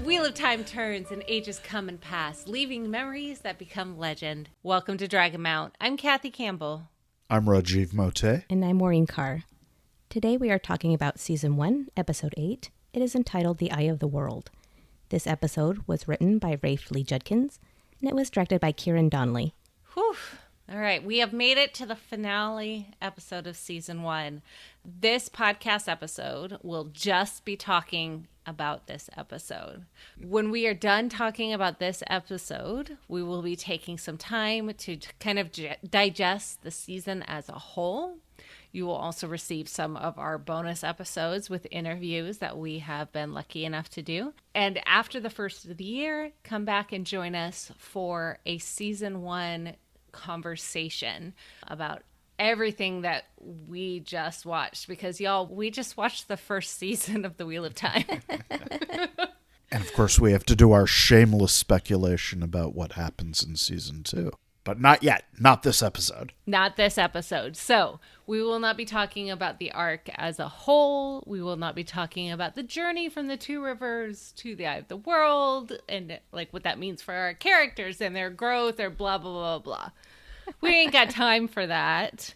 wheel of time turns and ages come and pass, leaving memories that become legend. Welcome to Dragonmount. I'm Kathy Campbell. I'm Rajiv Moté. And I'm Maureen Carr. Today we are talking about Season 1, Episode 8. It is entitled The Eye of the World. This episode was written by Rafe Lee Judkins, and it was directed by Kieran Donnelly. Whew. All right, we have made it to the finale episode of Season 1. This podcast episode will just be talking about this episode. When we are done talking about this episode, we will be taking some time to kind of digest the season as a whole. You will also receive some of our bonus episodes with interviews that we have been lucky enough to do. And after the first of the year, come back and join us for a Season 1 conversation about everything that we just watched, because y'all, we just watched the first season of The Wheel of Time. And of course we have to do our shameless speculation about what happens in season 2. But not yet. Not this episode. Not this episode. So we will not be talking about the arc as a whole. We will not be talking about the journey from the Two Rivers to the Eye of the World and like what that means for our characters and their growth or blah, blah, blah, blah. We ain't got time for that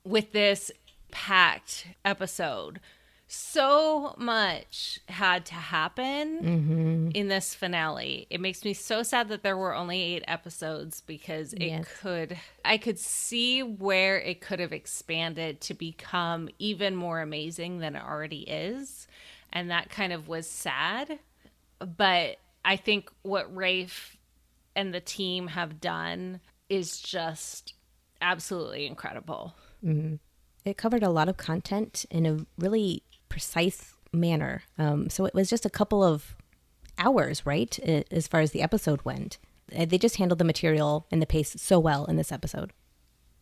with this packed episode. So much had to happen in this finale. It makes me so sad that there were only 8 episodes because I could see where it could have expanded to become even more amazing than it already is. And that kind of was sad. But I think what Rafe and the team have done is just absolutely incredible. Mm-hmm. It covered a lot of content in a really precise manner. So it was just a couple of hours, right? As far as the episode went. They just handled the material and the pace so well in this episode.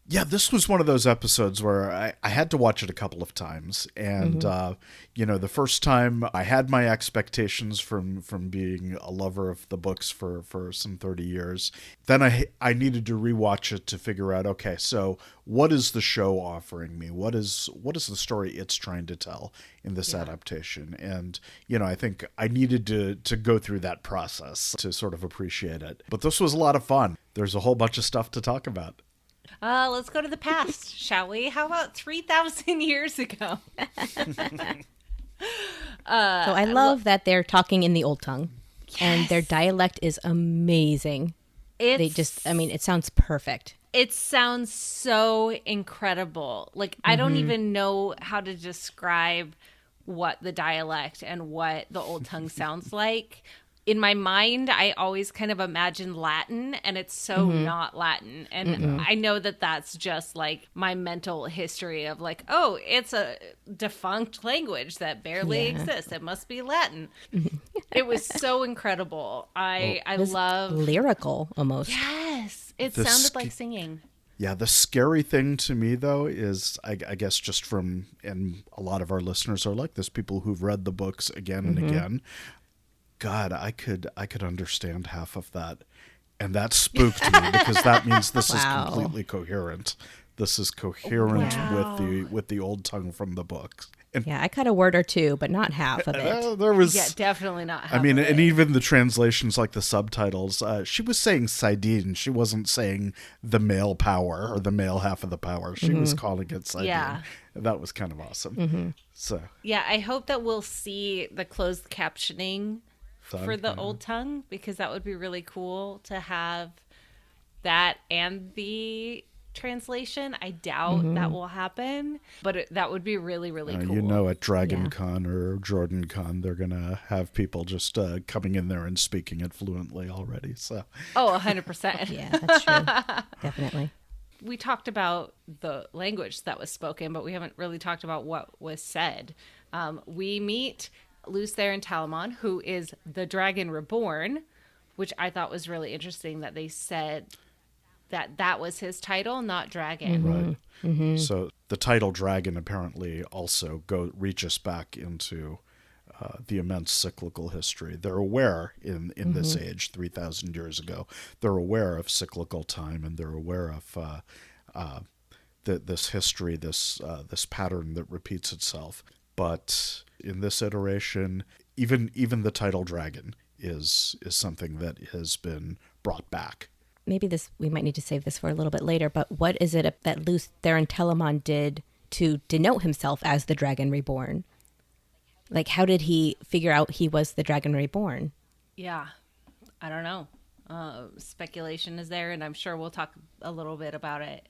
Yeah, this was one of those episodes where I had to watch it a couple of times. And, the first time I had my expectations from being a lover of the books for some 30 years. Then I needed to rewatch it to figure out, okay, so what is the show offering me? What is the story it's trying to tell in this adaptation? And, I think I needed to go through that process to sort of appreciate it. But this was a lot of fun. There's a whole bunch of stuff to talk about. Let's go to the past, shall we? How about 3,000 years ago? So I love that they're talking in the old tongue, and their dialect is amazing. It sounds perfect. It sounds so incredible. Like, I don't even know how to describe what the dialect and what the old tongue sounds like. In my mind, I always kind of imagine Latin, and it's so not Latin. And I know that that's just like my mental history of like, oh, it's a defunct language that barely exists. It must be Latin. It was so incredible. I love lyrical almost. Yes, it sounded like singing. Yeah, the scary thing to me, though, is I guess just from, and a lot of our listeners are like this, people who've read the books again and again. God, I could understand half of that. And that spooked me because that means this is completely coherent. This is coherent with the old tongue from the books. And I caught a word or two, but not half of it. There was, definitely not half and of it. even the translations, like the subtitles, she was saying Sidene. She wasn't saying the male power or the male half of the power. She was calling it Sidene. Yeah. That was kind of awesome. So yeah, I hope that we'll see the closed captioning for the old tongue, because that would be really cool to have that and the translation. I doubt that will happen, but that would be really, really cool. At DragonCon or JordanCon, they're going to have people just coming in there and speaking it fluently already. So 100%. Yeah, that's true. Definitely. We talked about the language that was spoken, but we haven't really talked about what was said. We meet Luce and Talamon, who is the Dragon Reborn, which I thought was really interesting that they said that was his title, not Dragon. Right. So the title Dragon apparently also reaches back into the immense cyclical history. They're aware in this age, 3,000 years ago, they're aware of cyclical time, and they're aware of this history, this pattern that repeats itself. But in this iteration, even the title dragon is something that has been brought back. Maybe we might need to save this for a little bit later, but what is it that Luce Theron Telamon did to denote himself as the Dragon Reborn? Like, how did he figure out he was the Dragon Reborn? Yeah, I don't know. Speculation is there, and I'm sure we'll talk a little bit about it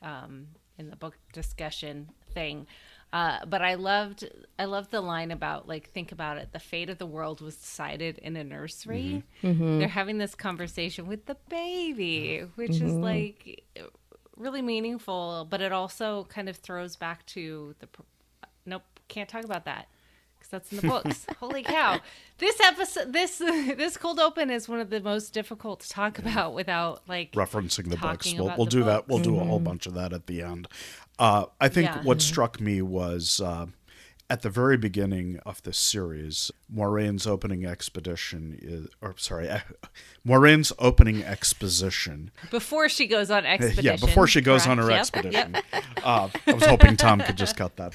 in the book discussion thing. But I loved the line about, like, think about it. The fate of the world was decided in a nursery. Mm-hmm. They're having this conversation with the baby, which is like really meaningful, but it also kind of throws back to nope, can't talk about that because that's in the books. Holy cow. This episode, this cold open is one of the most difficult to talk about without, like, referencing the books. We'll do that. We'll do a Mm-hmm. whole bunch of that at the end. I think what struck me was at the very beginning of this series, Maureen's opening exposition. Before she goes on expedition. Yeah, before she goes on her expedition. I was hoping Tom could just cut that.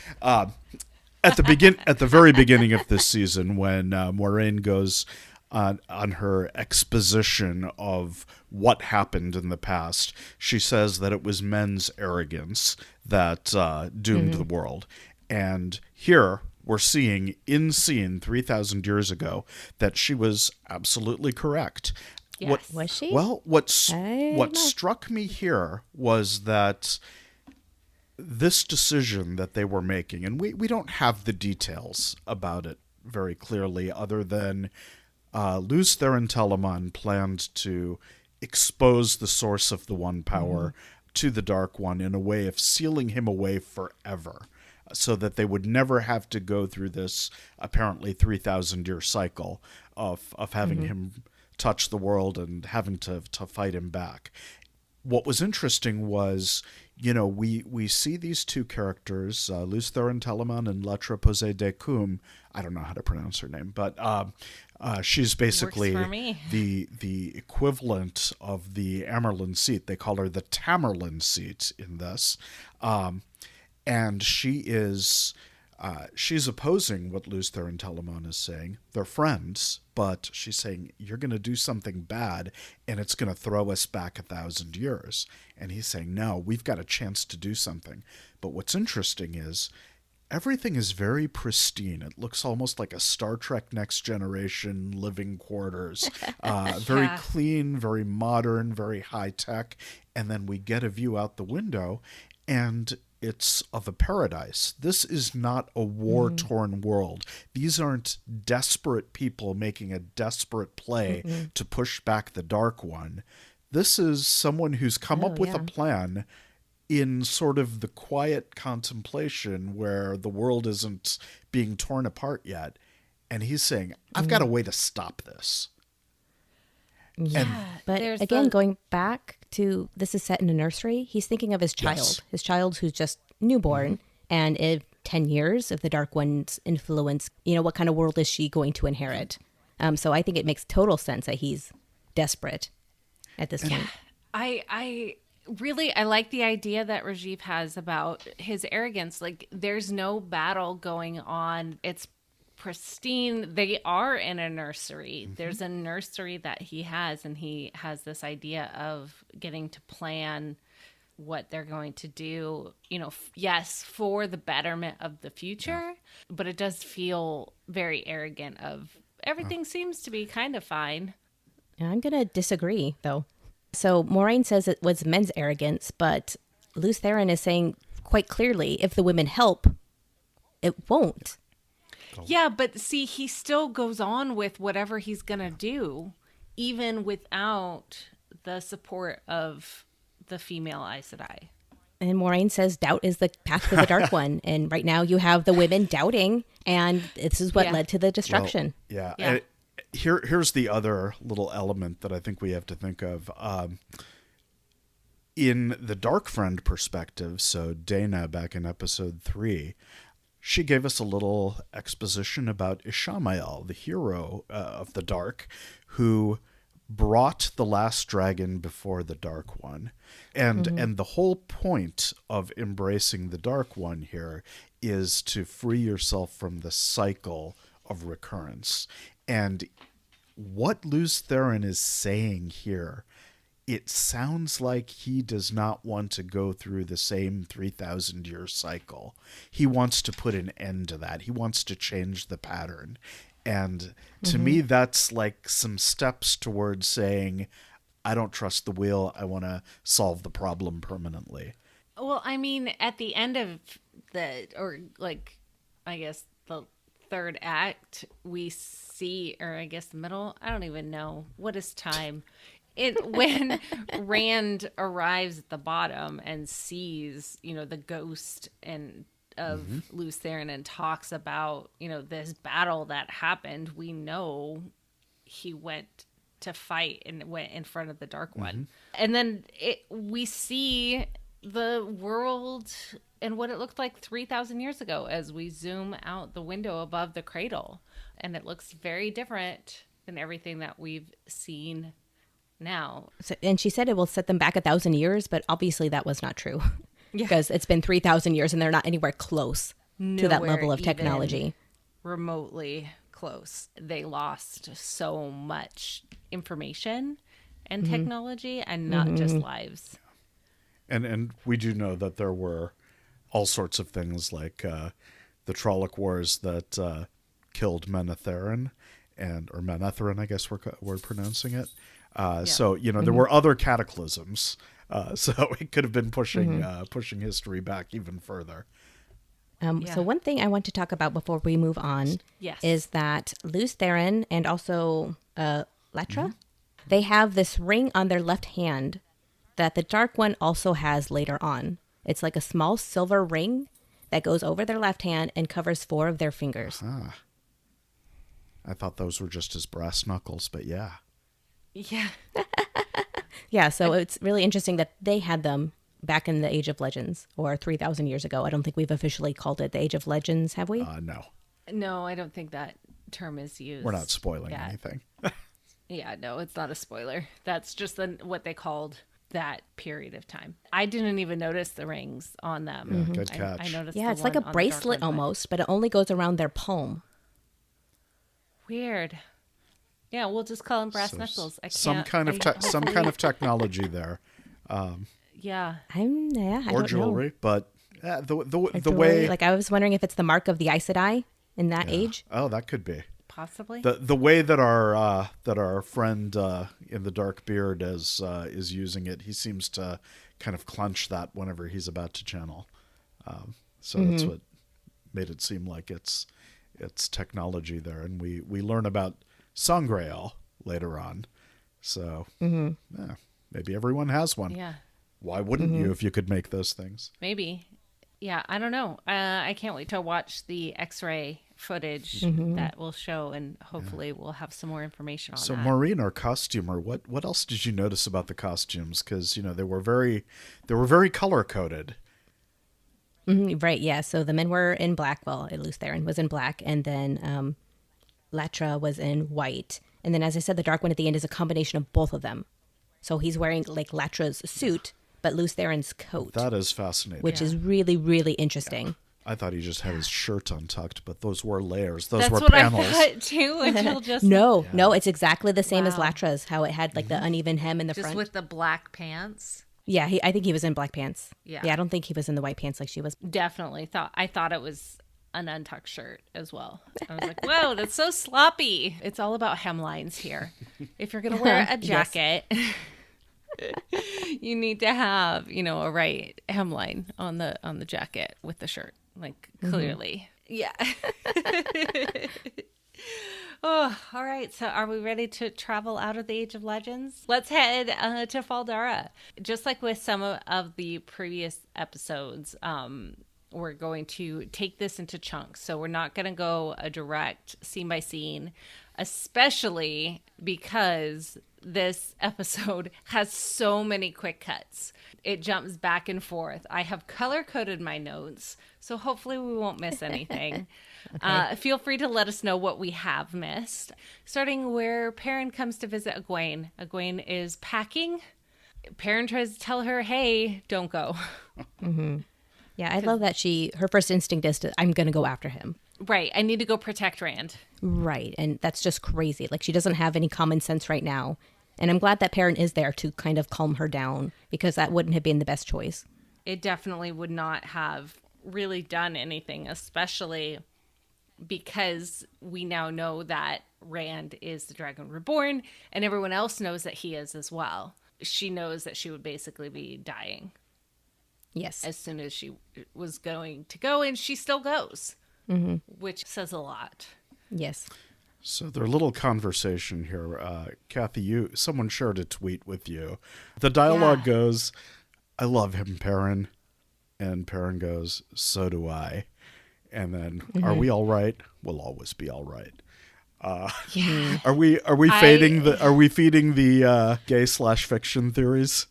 At the very beginning of this season, when Maureen goes on her exposition of what happened in the past, she says that it was men's arrogance that doomed the world. And here we're seeing, in scene 3,000 years ago, that she was absolutely correct. Yes. Was she? Well, what struck me here was that this decision that they were making, and we don't have the details about it very clearly, other than Luce Theron Telamon planned to expose the source of the One Power to the Dark One in a way of sealing him away forever, so that they would never have to go through this apparently 3,000-year cycle of having him touch the world and having to fight him back. What was interesting was, we see these two characters, Luce Theron Telamon and Lettre Posée de Cum. I don't know how to pronounce her name, but she's basically the equivalent of the Amerlin seat. They call her the Tamerlane seat in this. And she is she's opposing what Luce Theron Telamon is saying. They're friends, but she's saying, you're going to do something bad, and it's going to throw us back 1,000 years. And he's saying, no, we've got a chance to do something. But what's interesting is everything is very pristine. It looks almost like a Star Trek Next Generation living quarters. Very clean, very modern, very high-tech. And then we get a view out the window, and it's of a paradise. This is not a war-torn world. These aren't desperate people making a desperate play to push back the Dark One. This is someone who's come up with a plan in sort of the quiet contemplation where the world isn't being torn apart yet. And he's saying, I've got a way to stop this. Yeah, but again, going back to, this is set in a nursery, he's thinking of his child who's just newborn, and in 10 years of the Dark One's influence, what kind of world is she going to inherit? So I think it makes total sense that he's desperate at this point. I like the idea that Rajiv has about his arrogance. Like, there's no battle going on. It's pristine. They are in a nursery. There's a nursery that he has, and he has this idea of getting to plan what they're going to do, yes, for the betterment of the future, but it does feel very arrogant of everything seems to be kind of fine. I'm going to disagree, though. So Maureen says it was men's arrogance, but Luce Theron is saying quite clearly, if the women help, it won't. Yeah, but see, he still goes on with whatever he's going to do, even without the support of the female Aes Sedai. And Maureen says doubt is the path to the Dark One. And right now you have the women doubting, and this is what led to the destruction. Well, here's the other little element that I think we have to think of. In the Dark Friend perspective, so Dana back in episode 3, she gave us a little exposition about Ishamael, the hero of the Dark, who brought the last dragon before the Dark One. And the whole point of embracing the Dark One here is to free yourself from the cycle of recurrence. And what Lews Therin is saying here, it sounds like he does not want to go through the same 3,000-year cycle. He wants to put an end to that. He wants to change the pattern. And to me, that's like some steps towards saying, I don't trust the wheel. I want to solve the problem permanently. Well, I mean, at the end of the third act, we see, or I guess the middle, I don't even know. What is time? When Rand arrives at the bottom and sees, the ghost of Lews Therin and talks about, this battle that happened, we know he went to fight and went in front of the Dark One. And then we see the world and what it looked like 3,000 years ago as we zoom out the window above the cradle. And it looks very different than everything that we've seen now. So, and she said it will set them back 1,000 years, but obviously that was not true. Because it's been 3,000 years and they're not anywhere close to that level of technology. Remotely close. They lost so much information and technology and not just lives. And we do know that there were all sorts of things like the Trolloc Wars that killed Menetherin, or Menetherin, I guess we're pronouncing it. So, there were other cataclysms. So it could have been pushing history back even further. So one thing I want to talk about before we move on is that Lews Therin and also Latra, they have this ring on their left hand that the Dark One also has later on. It's like a small silver ring that goes over their left hand and covers 4 of their fingers. I thought those were just his brass knuckles, but yeah. Yeah. Yeah, so it's really interesting that they had them back in the Age of Legends, or 3,000 years ago. I don't think we've officially called it the Age of Legends, have we? No. No, I don't think that term is used. We're not spoiling anything. Yeah, no, it's not a spoiler. That's just what they called that period of time. I didn't even notice the rings on them. Good catch. I noticed Yeah, it's like a bracelet almost, but it only goes around their palm. Weird. Yeah, we'll just call them brass knuckles. Some kind of technology there. Yeah. Or jewelry, but the way, like I was wondering if it's the mark of the Aes Sedai in that age. Oh, that could be. Possibly. The way that our friend in the dark beard is using it, he seems to kind of clench that whenever he's about to channel. So that's what made it seem like it's technology there, and we learn about Sangreal later on. So maybe everyone has one. Yeah. Why wouldn't you if you could make those things? Maybe. Yeah, I don't know. I can't wait to watch the X-ray footage that will show, and hopefully we'll have some more information on that. So Maureen, our costumer, what else did you notice about the costumes? Because they were very color coded. Right. Yeah. So the men were in black. Well, Lews Therin was in black, and then Latra was in white. And then, as I said, the Dark One at the end is a combination of both of them. So he's wearing like Latra's suit, but Lews Therin's coat. That is fascinating. Which is really, really interesting. Yeah. I thought he just had his shirt untucked, but those were layers. Those That's were what panels. I thought too. Until just no, it's exactly the same as Latra's. How it had like the uneven hem in the front, just with the black pants. Yeah, I think he was in black pants. Yeah, I don't think he was in the white pants like she was. Definitely I thought it was an untucked shirt as well. I was like, whoa, that's so sloppy. It's all about hemlines here. If you're gonna wear a jacket. You need to have, a right hemline on the jacket with the shirt, like clearly. Yeah. Oh, all right. So are we ready to travel out of the Age of Legends? Let's head to Faldara. Just like with some of the previous episodes, we're going to take this into chunks. So we're not going to go a direct scene by scene, especially because this episode has so many quick cuts. It jumps back and forth. I have color-coded my notes, so hopefully we won't miss anything. Okay. Feel free to let us know what we have missed. Starting where Perrin comes to visit Egwene. Egwene is packing. Perrin tries to tell her, hey, don't go. Yeah, I love that her first instinct is I'm going to go after him. Right. I need to go protect Rand. Right. And that's just crazy. Like, she doesn't have any common sense right now. And I'm glad that Perrin is there to kind of calm her down, because that wouldn't have been the best choice. It definitely would not have really done anything, especially because we now know that Rand is the Dragon Reborn, and everyone else knows that he is as well. She knows that she would basically be dying. Yes. As soon as she was going to go, and she still goes, which says a lot. Yes. So their little conversation here, Kathy, someone shared a tweet with you. The dialogue goes, "I love him, Perrin," and Perrin goes, "So do I." And then, "Are we all right? We'll always be all right." Are we feeding the gay/fiction theories?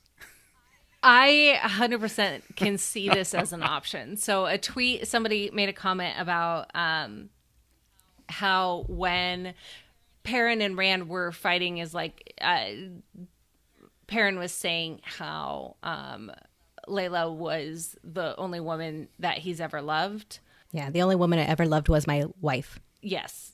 I 100% can see this as an option. So a tweet, somebody made a comment about how when Perrin and Rand were fighting is like, Perrin was saying how Layla was the only woman that he's ever loved. Yeah, the only woman I ever loved was my wife. Yes.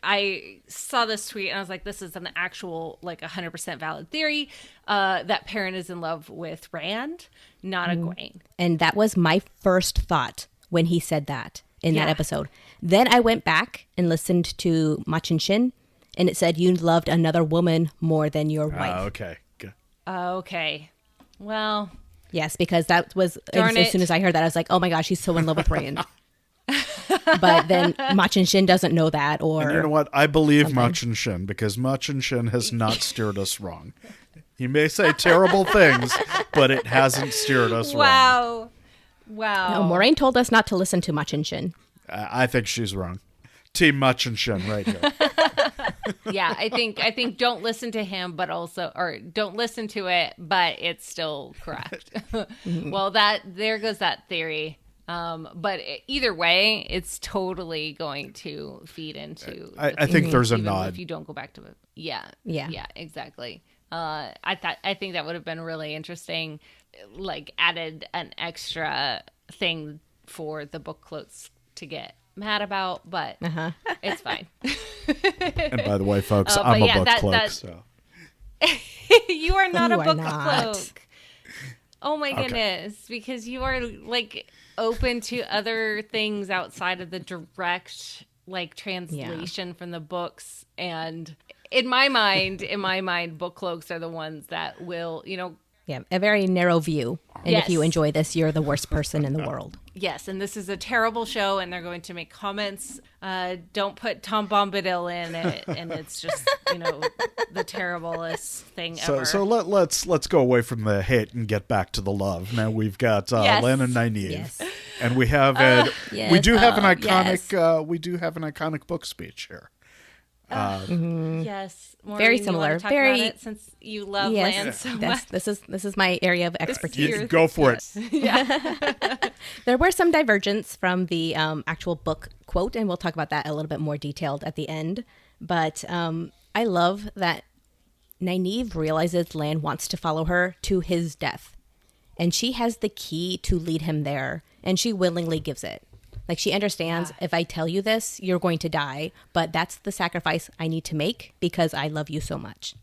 I saw this tweet and I was like, this is an actual, like, 100% valid theory that Perrin is in love with Rand, not Egwene. And that was my first thought when he said that in that episode. Then I went back and listened to Machin Shin, and it said, "You loved another woman more than your wife." Okay. Good. Okay. Well. Yes, because that was, as soon as I heard that, I was like, oh my gosh, he's so in love with Rand. But then Machin Shin doesn't know that, or... And you know what? I believe Machin Shin, because Machin Shin has not steered us wrong. He may say terrible things, but it hasn't steered us wrong. Wow. No, Maureen told us not to listen to Machin Shin. I think she's wrong. Team Machin Shin right here. Yeah, I think don't listen to him, but also, or don't listen to it, but it's still correct. Well, there goes that theory. But either way, it's totally going to feed into. I think there's a nod. If you don't go back to it, yeah, exactly. I think that would have been really interesting. Like, added an extra thing for the book cloaks to get mad about, but it's fine. And by the way, folks, I'm a book cloak. So you are not You a are book not. cloak. Oh my goodness, because you are, like, open to other things outside of the direct, like, translation from the books. And in my mind, book cloaks are the ones that will, Yeah, a very narrow view. And if you enjoy this, you're the worst person in the world. Yes, and this is a terrible show, and they're going to make comments. Don't put Tom Bombadil in it, and it's just, the terriblest thing ever. So let's go away from the hate and get back to the love. Now we've got Lan and Nynaeve, and we have we do have an iconic book speech here. Yes, Maureen, very similar. Talk about it, since you love Lan so much. This is my area of expertise. Go for it. Yeah. There were some divergence from the actual book quote, and we'll talk about that a little bit more detailed at the end. But I love that Nynaeve realizes Lan wants to follow her to his death, and she has the key to lead him there, and she willingly gives it. Like, she understands, if I tell you this, you're going to die, but that's the sacrifice I need to make because I love you so much.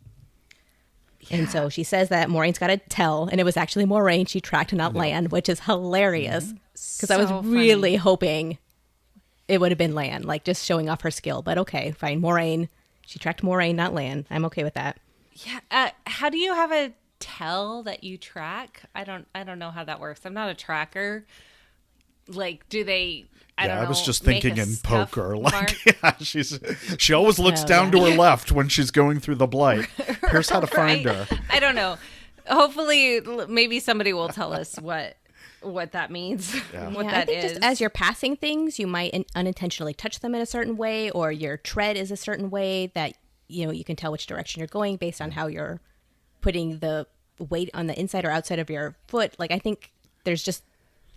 Yeah. And so she says that Maureen's got to tell, and it was actually Maureen she tracked, not Lan, which is hilarious because I was really hoping it would have been Lan, like, just showing off her skill. But okay, fine, Maureen. She tracked Maureen, not Lan. I'm okay with that. Yeah. How do you have a tell that you track? I don't know how that works. I'm not a tracker. Like, do they? I was just thinking in poker. Like, she always looks down to her left when she's going through the Blight. Here's how to find her. I don't know. Hopefully, maybe somebody will tell us what that means. Yeah. I think just as you're passing things, you might unintentionally touch them in a certain way, or your tread is a certain way that you can tell which direction you're going based on how you're putting the weight on the inside or outside of your foot. Like, I think there's just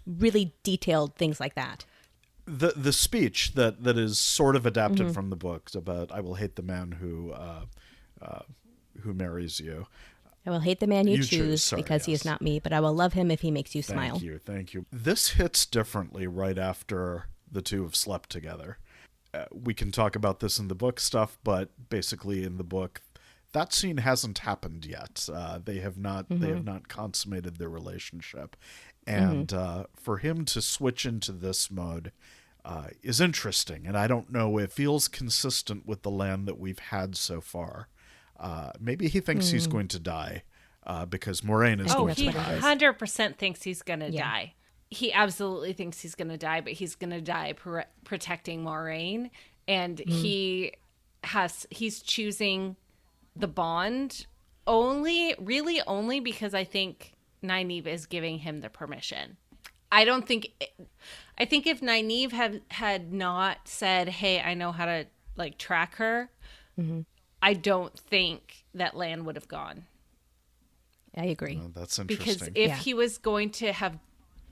really detailed things like that. The speech that is sort of adapted from the books about I will hate the man who marries you. I will hate the man you choose because he is not me, but I will love him if he makes you smile. Thank you. This hits differently right after the two have slept together. We can talk about this in the book stuff, but basically in the book, that scene hasn't happened yet. They have not consummated their relationship. And for him to switch into this mode is interesting. And I don't know if it feels consistent with the Lan that we've had so far. Maybe he thinks he's going to die because Moraine is going to die. Oh, he 100% thinks he's going to die. He absolutely thinks he's going to die, but he's going to die protecting Moraine. And he's choosing the bond only because I think Nynaeve is giving him the permission. I think if Nynaeve had not said, hey, I know how to like track her, I don't think that Lan would have gone. I agree. Oh, that's interesting. Because if he was going to have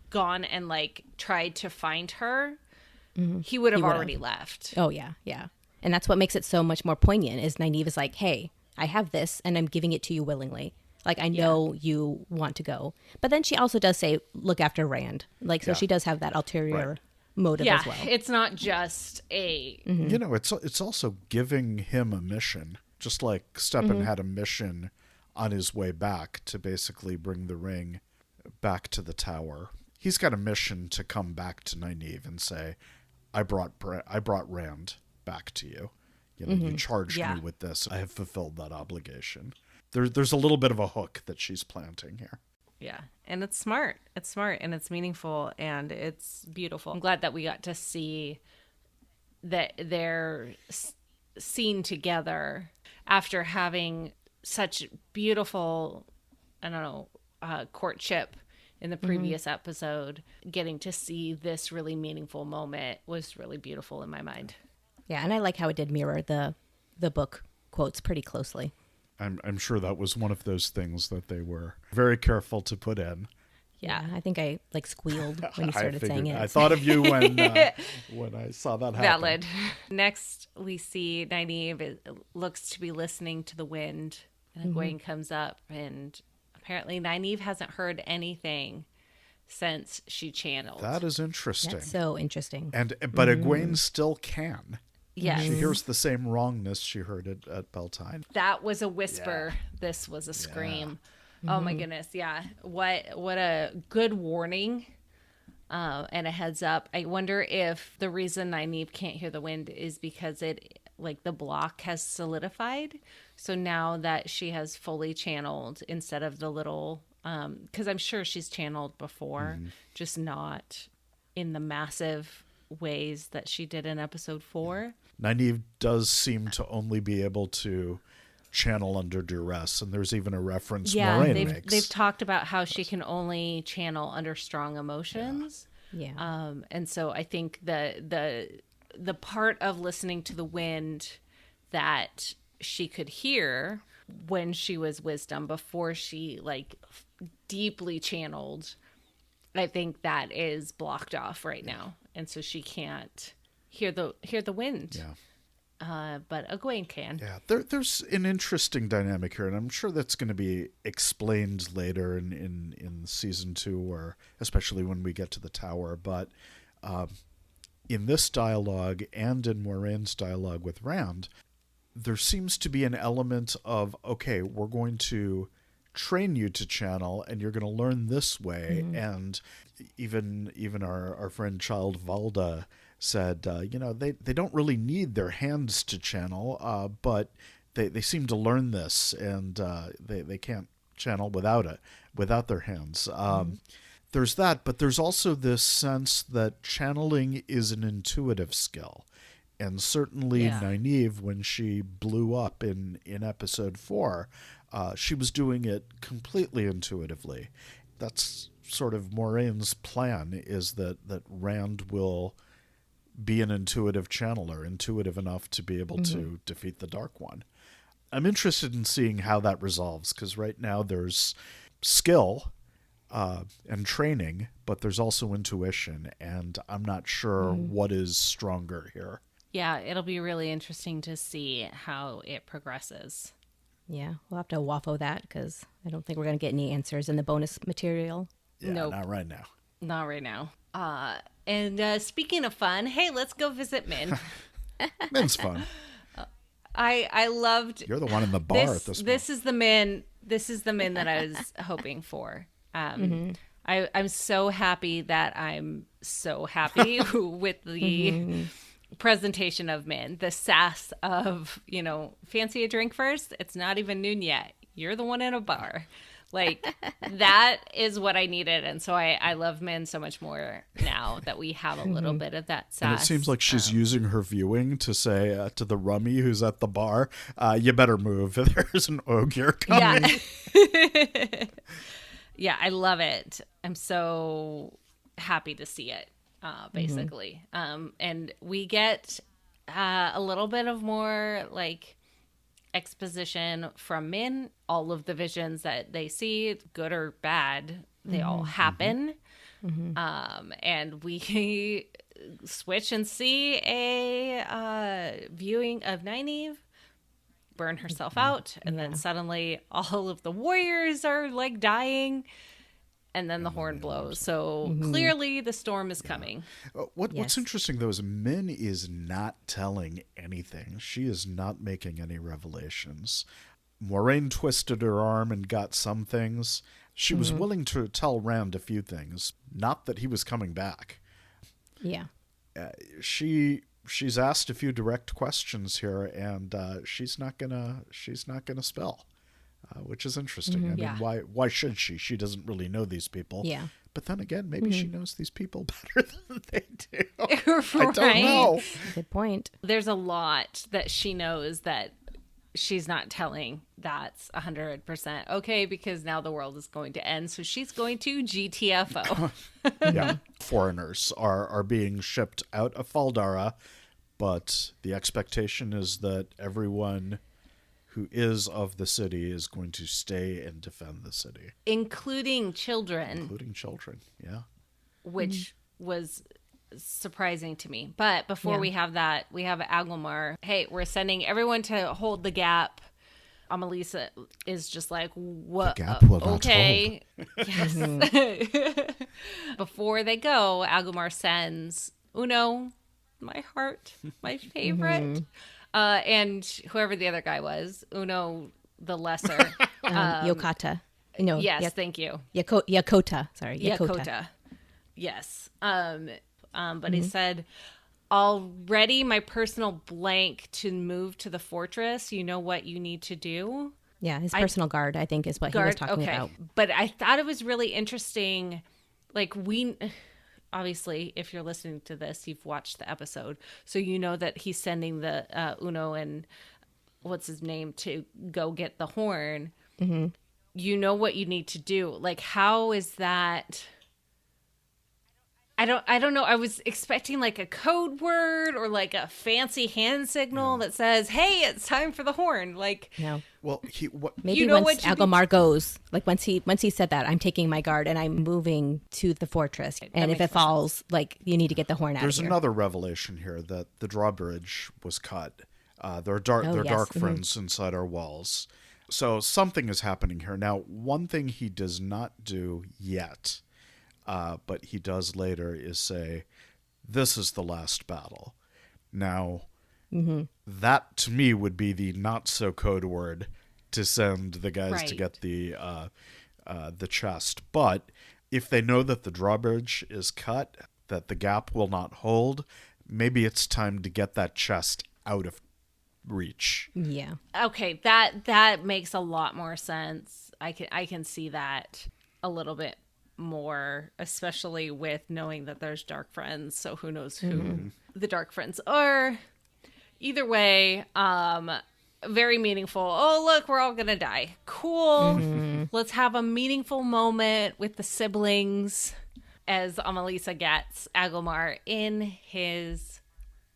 gone and like tried to find her, he would have already left. Oh yeah. And that's what makes it so much more poignant is Nynaeve is like, hey, I have this and I'm giving it to you willingly. Like, I know you want to go. But then she also does say, look after Rand. Like, so she does have that ulterior motive as well. It's not just a... You know, it's also giving him a mission. Just like Stepan had a mission on his way back to basically bring the ring back to the tower. He's got a mission to come back to Nynaeve and say, I brought Rand back to you. You know, you charged me with this. I have fulfilled that obligation. There's a little bit of a hook that she's planting here. Yeah, and it's smart. It's smart, and it's meaningful, and it's beautiful. I'm glad that we got to see that they're seen together after having such beautiful, courtship in the previous episode. Getting to see this really meaningful moment was really beautiful in my mind. Yeah, and I like how it did mirror the book quotes pretty closely. I'm sure that was one of those things that they were very careful to put in. Yeah, I think I like squealed when you started saying it. I thought of you when I saw that happen. Valid. Next, we see Nynaeve looks to be listening to the wind, and Egwene comes up, and apparently Nynaeve hasn't heard anything since she channeled. That is interesting. That's so interesting. But Egwene still can. Yes. She hears the same wrongness she heard at Beltane. That was a whisper. Yeah. This was a scream. Yeah. Oh my goodness. Yeah. What a good warning and a heads up. I wonder if the reason Nynaeve can't hear the wind is because the block has solidified. So now that she has fully channeled instead of the little, because I'm sure she's channeled before, just not in the massive ways that she did in episode 4. Nynaeve does seem to only be able to channel under duress, and there's even a reference Moraine makes. They've talked about how she can only channel under strong emotions. Yeah. And so I think the part of listening to the wind that she could hear when she was wisdom before she deeply channeled, I think that is blocked off right now. And so she can't hear the wind. Yeah. But Egwene can. Yeah, there's an interesting dynamic here, and I'm sure that's going to be explained later in season 2, or especially when we get to the tower. But in this dialogue and in Moraine's dialogue with Rand, there seems to be an element of, okay, we're going to train you to channel, and you're going to learn this way. And even our friend Child Valda said, they don't really need their hands to channel, but they seem to learn this, and they can't channel without their hands. There's that, but there's also this sense that channeling is an intuitive skill. And certainly Nynaeve, when she blew up in episode 4, she was doing it completely intuitively. That's sort of Moraine's plan, is that Rand will be an intuitive channeler, intuitive enough to be able to defeat the Dark One. I'm interested in seeing how that resolves, because right now there's skill and training, but there's also intuition, and I'm not sure what is stronger here. Yeah, it'll be really interesting to see how it progresses. Yeah, we'll have to waffle that, because I don't think we're going to get any answers in the bonus material. Yeah, Nope. not right now. Not right now. And speaking of fun, hey, let's go visit Min. Min's fun. I loved. You're the one in the bar at this point. This is the Min. This is the Min that I was hoping for. I'm so happy that I'm so happy with the presentation of Min. The sass of, fancy a drink first? It's not even noon yet. You're the one in a bar. Like, that is what I needed. And so I love Min so much more now that we have a little bit of that sass. And it seems like she's using her viewing to say to the rummy who's at the bar, you better move. There's an ogre coming. Yeah. Yeah, I love it. I'm so happy to see it, basically. And we get a little bit of more, like, exposition from Min. All of the visions that they see, good or bad, they all happen. And we switch and see a viewing of Nynaeve burn herself out, and then suddenly all of the warriors are like dying, and then the horn blows. So clearly the storm is coming. What's interesting though is Min is not telling anything. She is not making any revelations. Moraine twisted her arm and got some things. She was willing to tell Rand a few things, not that he was coming back. Yeah. She's asked a few direct questions here, and she's not gonna spell, which is interesting. I mean, why should she? She doesn't really know these people. Yeah. But then again, maybe she knows these people better than they do. Right? I don't know. Good point. There's a lot that she knows that she's not telling. That's 100% okay, because now the world is going to end. So she's going to GTFO. Yeah. Foreigners are being shipped out of Faldara, but the expectation is that everyone who is of the city is going to stay and defend the city. Including children. Yeah. Which was surprising to me. But before we have that, we have Agelmar. Hey, we're sending everyone to hold the gap. Amelisa is just like, what? The gap will not okay. Yes. Before they go, Agelmar sends Uno, my heart, my favorite, and whoever the other guy was, Uno the lesser. Yokata. No. Yes, thank you. Yakota. Sorry. Yakota. Yes. But he said, already my personal blank to move to the fortress. You know what you need to do? Yeah, his personal guard, I think, is what he was talking about. But I thought it was really interesting. Like, obviously, if you're listening to this, you've watched the episode. So you know that he's sending the Uno and what's his name to go get the horn. You know what you need to do. Like, how is that? I don't know. I was expecting like a code word or like a fancy hand signal that says, "Hey, it's time for the horn." Like, no. Well, maybe once Agelmar goes, like once he said that, I'm taking my guard and I'm moving to the fortress, and if it falls, like you need to get the horn out. There's of here. another revelation here that the drawbridge was cut. There are dark friends inside our walls, so something is happening here. Now, one thing he does not do yet. But he does later is say, this is the last battle. Now, that to me would be the not so code word to send the guys to get the chest. But if they know that the drawbridge is cut, that the gap will not hold, maybe it's time to get that chest out of reach. Yeah. Okay, that makes a lot more sense. I can see that a little bit more, especially with knowing that there's dark friends. So who knows who the dark friends are. Either way, very meaningful. Oh, look, we're all gonna die. Cool. Let's have a meaningful moment with the siblings as Amelisa gets Agelmar in his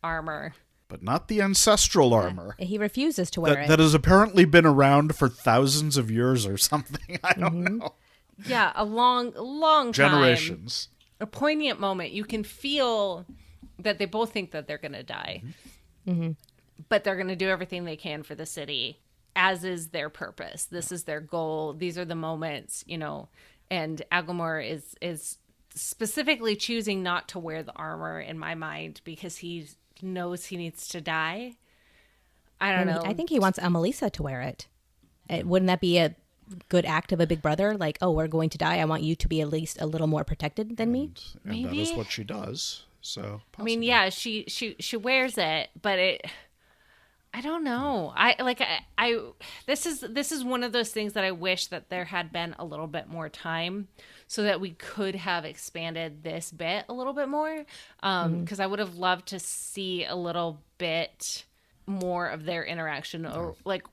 armor. But not the ancestral armor. He refuses to wear it. That has apparently been around for thousands of years or something. I don't know. Yeah, a long time. Generations. A poignant moment. You can feel that they both think that they're going to die. But they're going to do everything they can for the city, as is their purpose. This is their goal. These are the moments, and Agelmar is specifically choosing not to wear the armor in my mind because he knows he needs to die. I don't know. I think he wants Amelisa to wear it. Wouldn't that be a good act of a big brother? Like, oh, we're going to die. I want you to be at least a little more protected than me. And Maybe. that is what she does. So possibly. I mean, yeah, she wears it, but I don't know. This is one of those things that I wish that there had been a little bit more time so that we could have expanded this bit a little bit more. Because I would have loved to see a little bit more of their interaction, or like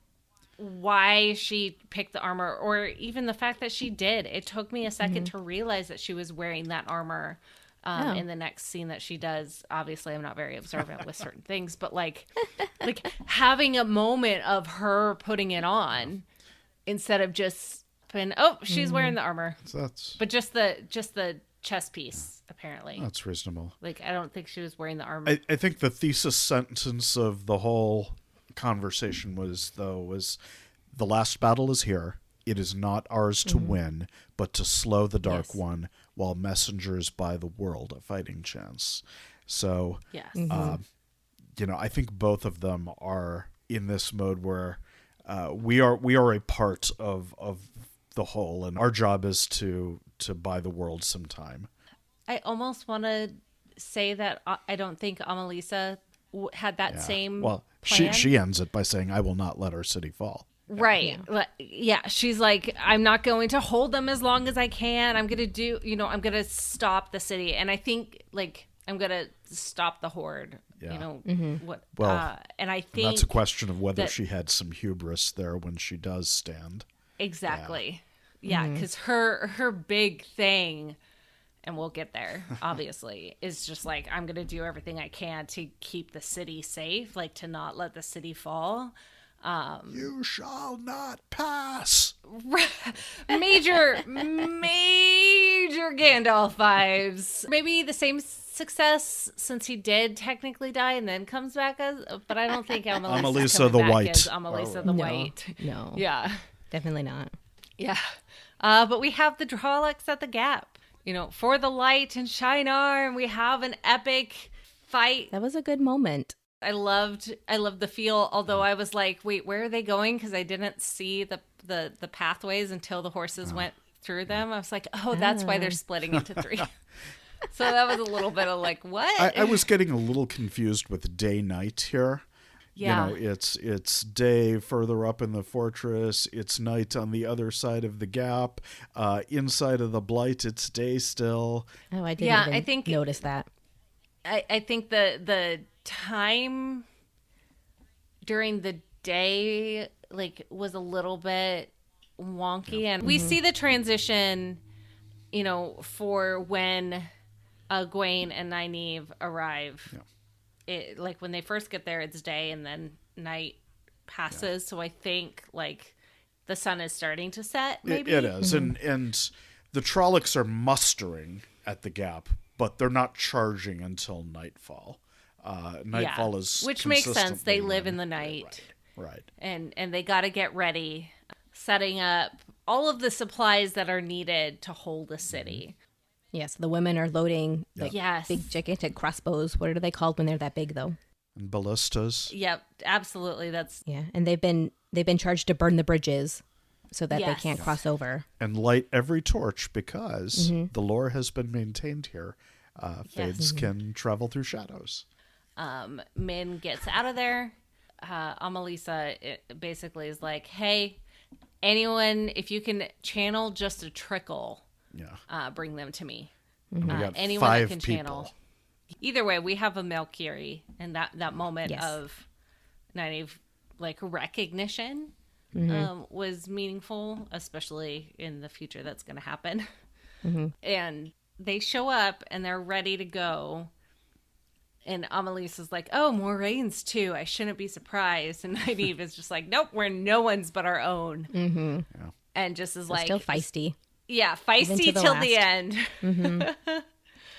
why she picked the armor, or even the fact that she did. It took me a second to realize that she was wearing that armor. In the next scene that she does. Obviously, I'm not very observant with certain things, but like having a moment of her putting it on instead of just she's wearing the armor. But just the chest piece, apparently. That's reasonable. Like, I don't think she was wearing the armor. I think the thesis sentence of the whole conversation was the last battle is here. It is not ours to win, but to slow the Dark One while messengers buy the world a fighting chance. So, yes. I think both of them are in this mode where we are a part of the whole, and our job is to buy the world some time. I almost want to say that I don't think Amelisa had that same plan. She ends it by saying, "I will not let our city fall." Right. Yeah. She's like, I'm not going to hold them as long as I can. I'm going to I'm going to stop the city. And I think, like, I'm going to stop the horde. Yeah. And I think that's a question of whether she had some hubris there when she does stand. Exactly. Yeah. Because her big thing, and we'll get there, obviously, is just like, I'm going to do everything I can to keep the city safe, like to not let the city fall. You shall not pass. Major Gandalf vibes. Maybe the same success, since he did technically die and then comes back but I don't think Amelisa the White. Amelisa the White. No. Yeah. Definitely not. Yeah. But we have the Trollocs at the Gap. For the light and Shinar, and we have an epic fight. That was a good moment. I loved the feel, although I was like, wait, where are they going? Because I didn't see the pathways until the horses went through them. I was like, oh, that's why they're splitting into three. So that was a little bit of like, what? I was getting a little confused with day-night here. Yeah. It's day further up in the fortress. It's night on the other side of the gap. Inside of the Blight, it's day still. Oh, I didn't even notice that. I think the time during the day was a little bit wonky, and we see the transition for when Egwene and Nynaeve arrive. When they first get there, it's day, and then night passes. So I think the sun is starting to set. Maybe it is, and the Trollocs are mustering at the Gap, but they're not charging until nightfall. Nightfall is, which makes sense. They live in the night, right? And they got to get ready, setting up all of the supplies that are needed to hold a city. Yes, the women are loading big gigantic crossbows. What are they called when they're that big, though? And ballistas. Yep, absolutely. And they've been charged to burn the bridges so that they can't cross over and light every torch, because the lore has been maintained here. Fades can travel through shadows. Min gets out of there. Amelisa basically is like, hey, anyone, if you can channel just a trickle, bring them to me. We got anyone 5 that can people. channel. Either way, we have a Melkier, and that moment of Nynaeve recognition was meaningful, especially in the future that's going to happen. And they show up and they're ready to go. And Amelisa's like, oh, Moiraine's too. I shouldn't be surprised. And Nynaeve is just like, nope, we're no one's but our own. And just is still feisty. Yeah, feisty till the end.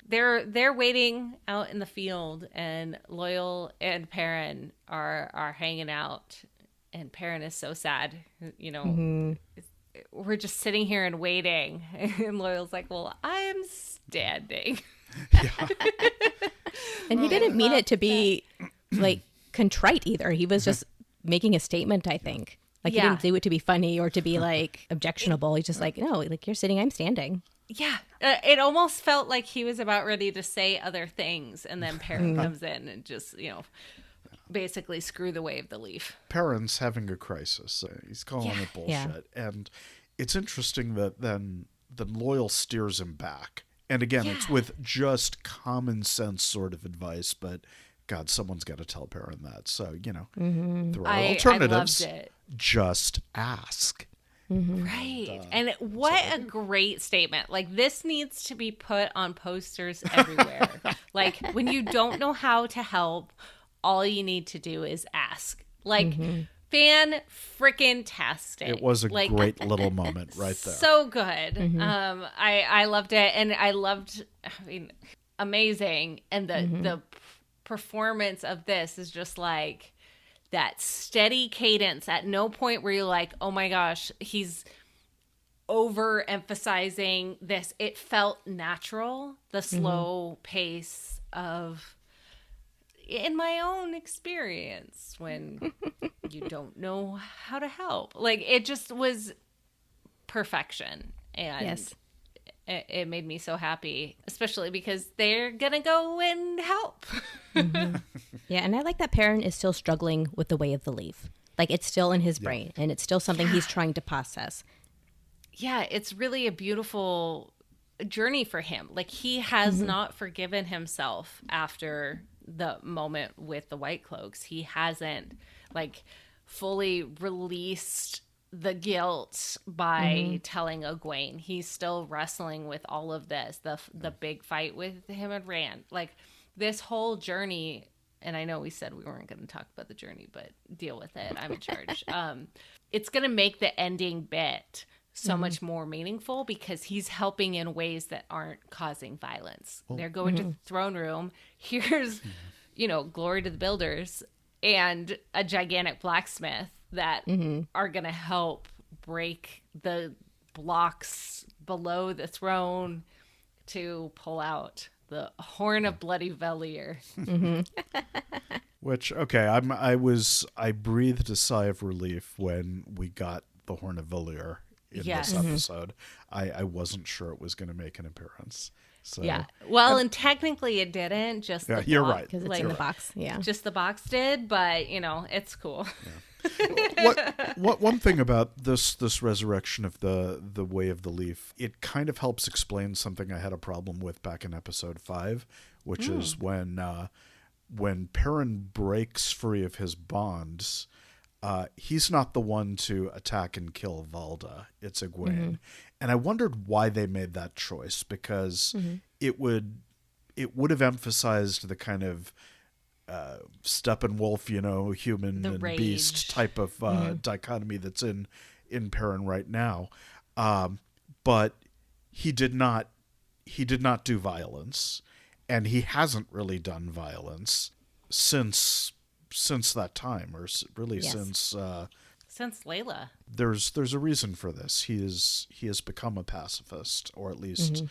They're waiting out in the field, and Loyal and Perrin are hanging out. And Perrin is so sad. we're just sitting here and waiting. And Loyal's like, well, I'm standing. And he didn't mean it to be like contrite either. He was just making a statement, I think. Like he didn't do it to be funny or to be like objectionable. He's just like, no, like you're sitting, I'm standing. Yeah. It almost felt like he was about ready to say other things. And then Perrin comes in and just, basically screw the way of the leaf. Perrin's having a crisis. He's calling it bullshit. Yeah. And it's interesting that then Loyal steers him back. And again, it's with just common sense sort of advice, but God, someone's got to tell Perrin that. So, there are alternatives. I loved it. Just ask. Right. And what a great statement. Like, this needs to be put on posters everywhere. Like, when you don't know how to help, all you need to do is ask. Like, fan-frickin-tastic. It was a great little moment right there. So good. I loved it. And I loved, amazing. And the performance of this is just like that steady cadence at no point where you're like, oh my gosh, he's overemphasizing this. It felt natural, the slow pace of, in my own experience, when you don't know how to help. Like, it just was perfection. And it made me so happy, especially because they're gonna go and help. Yeah, and I like that Perrin is still struggling with the way of the leaf. Like, it's still in his brain, and it's still something he's trying to process. Yeah, it's really a beautiful journey for him. Like, he has not forgiven himself after the moment with the White Cloaks. He hasn't, like, fully released the guilt by telling Egwene. He's still wrestling with all of this, the big fight with him and Rand. Like, this whole journey, and I know we said we weren't going to talk about the journey, but deal with it. I'm in charge. It's going to make the ending bit so much more meaningful because he's helping in ways that aren't causing violence. They're going to the throne room. Here's, glory to the builders and a gigantic blacksmith that are going to help break the blocks below the throne to pull out the Horn of Bloody Valier. Which, okay, I breathed a sigh of relief when we got the Horn of Valier in this episode. I wasn't sure it was going to make an appearance. So, yeah. Well, and technically it didn't. Just the you're box, right. Because it's in the box. Yeah. Just the box did, but it's cool. One thing about this resurrection of the Way of the Leaf, it kind of helps explain something I had a problem with back in episode 5, which is when Perrin breaks free of his bonds. He's not the one to attack and kill Valda. It's Egwene. And I wondered why they made that choice, because it would have emphasized the kind of Steppenwolf, human and rage. beast type of dichotomy that's in Perrin right now. But he did not do violence, and he hasn't really done violence since that time, or really since Layla. There's a reason for this. He has become a pacifist, or at least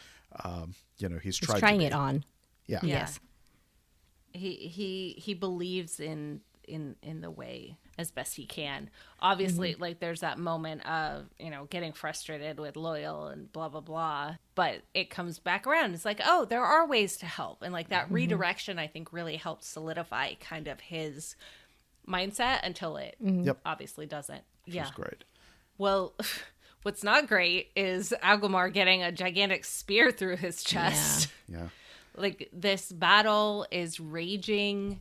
he's trying it on. Yeah. Yes. He believes in the way as best he can. Obviously, like, there's that moment of, getting frustrated with Loyal and blah, blah, blah. But it comes back around. It's like, oh, there are ways to help. And, like, that redirection, I think, really helps solidify kind of his mindset until it obviously doesn't. Which is great. Well, what's not great is Agomar getting a gigantic spear through his chest. Yeah. Like, this battle is raging.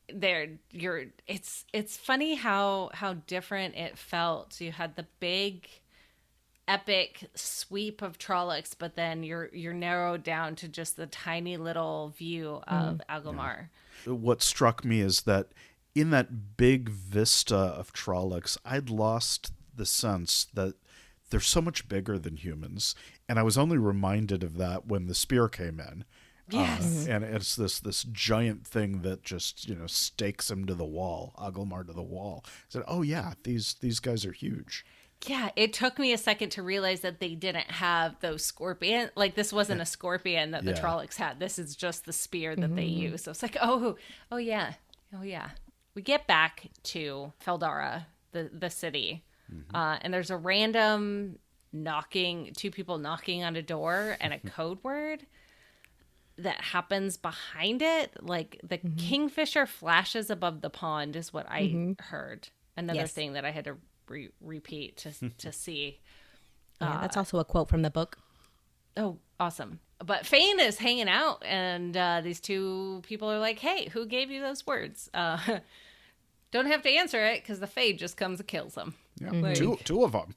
It's funny how different it felt. You had the big epic sweep of Trollocs, but then you're narrowed down to just the tiny little view of Agomar. Yeah. What struck me is that in that big vista of Trollocs, I'd lost the sense that they're so much bigger than humans, and I was only reminded of that when the spear came in. Yes. And it's this giant thing that just, stakes him to the wall, Agomar to the wall. I said, oh yeah, these guys are huge. Yeah, it took me a second to realize that they didn't have those scorpion. Like, this wasn't a scorpion that the Yeah. Trollocs had. This is just the spear that they use. So it's like, oh yeah. We get back to Feldara, the city, and there's a random knocking, two people knocking on a door, and a code word that happens behind it. Like, the kingfisher flashes above the pond is what I heard. Another Yes. thing that I had to repeat to see. Yeah, that's also a quote from the book. Oh, awesome. But Fane is hanging out, and these two people are like, hey, who gave you those words? Don't have to answer it, because the Fade just comes and kills them. Yeah, Like, two of them.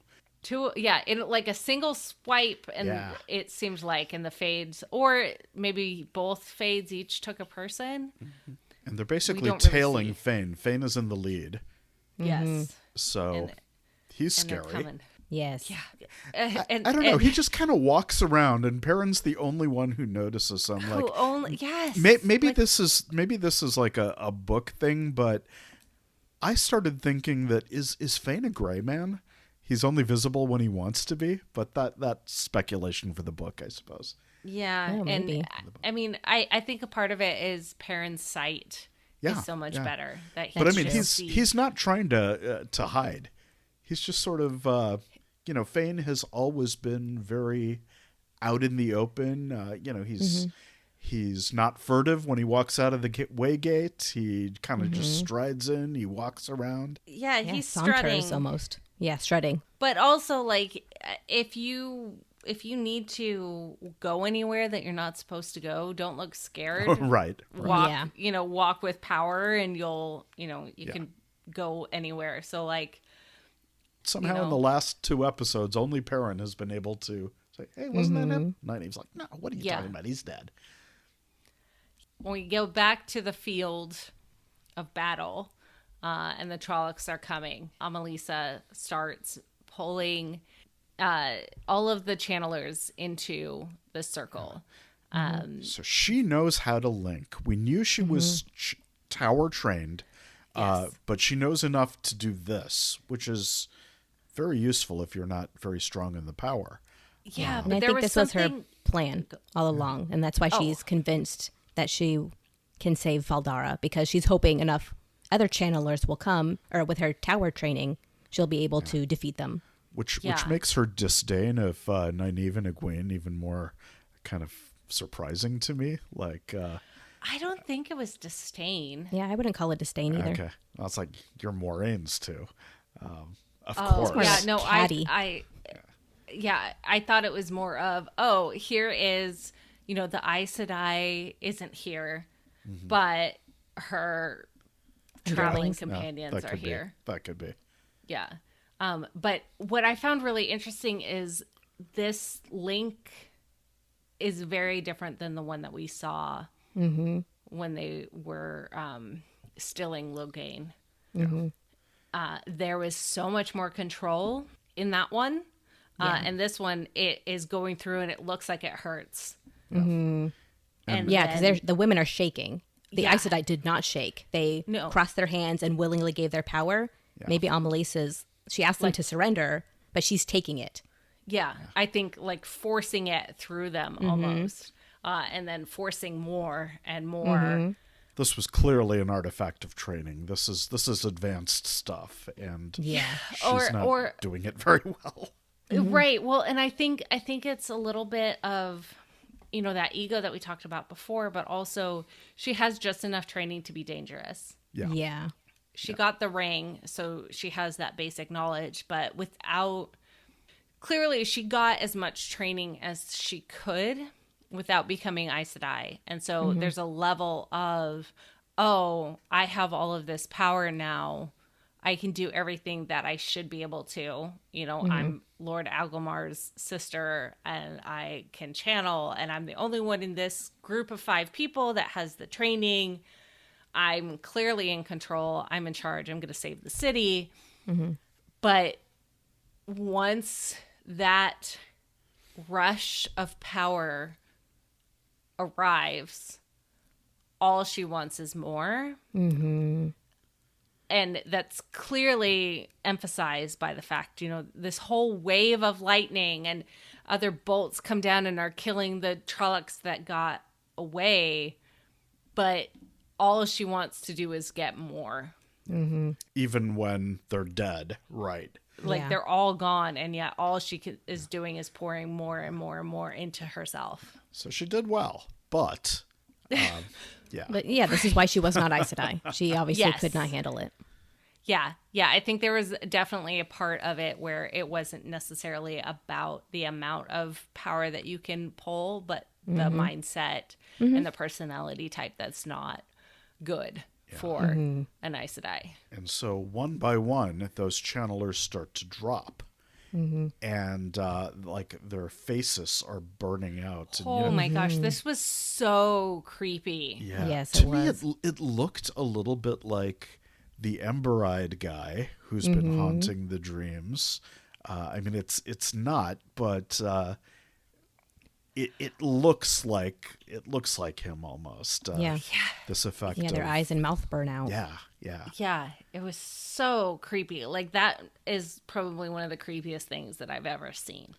in like a single swipe, and Yeah. it seemed like in the Fades, or maybe both Fades each took a person. And they're basically don't really tailing see. Fane. Fane is in the lead. Yes. So And- he's And they're scary. coming. Yes. Yeah. I don't know. He just kind of walks around, and Perrin's the only one who notices him. Like, Who only, yes. maybe Like, this is like a book thing, but I started thinking that is Fane a gray man? He's only visible when he wants to be, but that's speculation for the book, I suppose. yeah. Oh, maybe. And I mean, I think a part of it is Perrin's sight Yeah, is so much yeah. better. That he But I can mean, just see. he's not trying to hide. He's just sort of Fane has always been very out in the open. He's not furtive when he walks out of the way gate. He kind of just strides in. He walks around. Yeah, Yeah, he's saunters strutting. almost. Yeah, strutting. But also, like, if you need to go anywhere that you're not supposed to go, don't look scared. right. Walk, Yeah. Walk with power, and you can go anywhere. So, like, Somehow in the last two episodes, only Perrin has been able to say, "Hey, wasn't that him?" Nynaeve's like, "No, what are you Yeah. talking about? He's dead." when we go back to the field of battle, and the Trollocs are coming, Amalisa starts pulling all of the channelers into the circle. So she knows how to link. We knew she was tower trained, Yes. but she knows enough to do this, which is very useful if you're not very strong in the power. Yeah, And but I there think was this was her something. plan all along, and that's why she's convinced that she can save Valdara, because she's hoping enough other channelers will come, or with her tower training, she'll be able to defeat them. Which Yeah. makes her disdain of Nynaeve and Egwene even more kind of surprising to me. Like, I don't think it was disdain. Yeah, I wouldn't call it disdain either. okay, well, it's like you're Moiraine's too. Of Oh, course. yeah, like no, catty. I thought it was more of, oh, here is, the Aes Sedai isn't here, but her traveling Underlings. companions that are could be. here. That could be. Yeah. But what I found really interesting is this link is very different than the one that we saw when they were stilling Logain. There was so much more control in that one. And this one, it is going through and it looks like it hurts. And Yeah, then- because the women are shaking. The Yeah. Aes Sedai did not shake. They No. crossed their hands and willingly gave their power. Maybe Amalisa's, she asked them to surrender, but she's taking it. Yeah, I think like forcing it through them almost, and then forcing more and more. This was clearly an artifact of training. This is advanced stuff, and Yeah. she's not doing it very well. Right. Well, and I think it's a little bit of, that ego that we talked about before, but also she has just enough training to be dangerous. Yeah. She got the ring, so she has that basic knowledge, but clearly she got as much training as she could without becoming Aes Sedai. And so there's a level of, oh, I have all of this power now. I can do everything that I should be able to. I'm Lord Algomar's sister, and I can channel, and I'm the only one in this group of 5 people that has the training. I'm clearly in control. I'm in charge. I'm going to save the city. But once that rush of power arrives, all she wants is more. And that's clearly emphasized by the fact, this whole wave of lightning and other bolts come down and are killing the Trollocs that got away. But all she wants to do is get more. Mm-hmm. Even when they're dead, right? Like they're all gone, and yet all she is doing is pouring more and more and more into herself. So she did well, but yeah. But yeah, this is why she was not Aes Sedai. She obviously Yes. could not handle it. Yeah. I think there was definitely a part of it where it wasn't necessarily about the amount of power that you can pull, but the mindset and the personality type that's not good for an Aes Sedai. And so one by one, those channelers start to drop. And like their faces are burning out. And, Oh my gosh, this was so creepy. yeah. Yes, to it me, was. it looked a little bit like the Ember-eyed guy who's been haunting the dreams. I mean, it's not, but it looks like him almost. Yeah. This effect. Yeah, their of, eyes and mouth burn out. Yeah, yeah. Yeah, it was so creepy. Like that is probably one of the creepiest things that I've ever seen.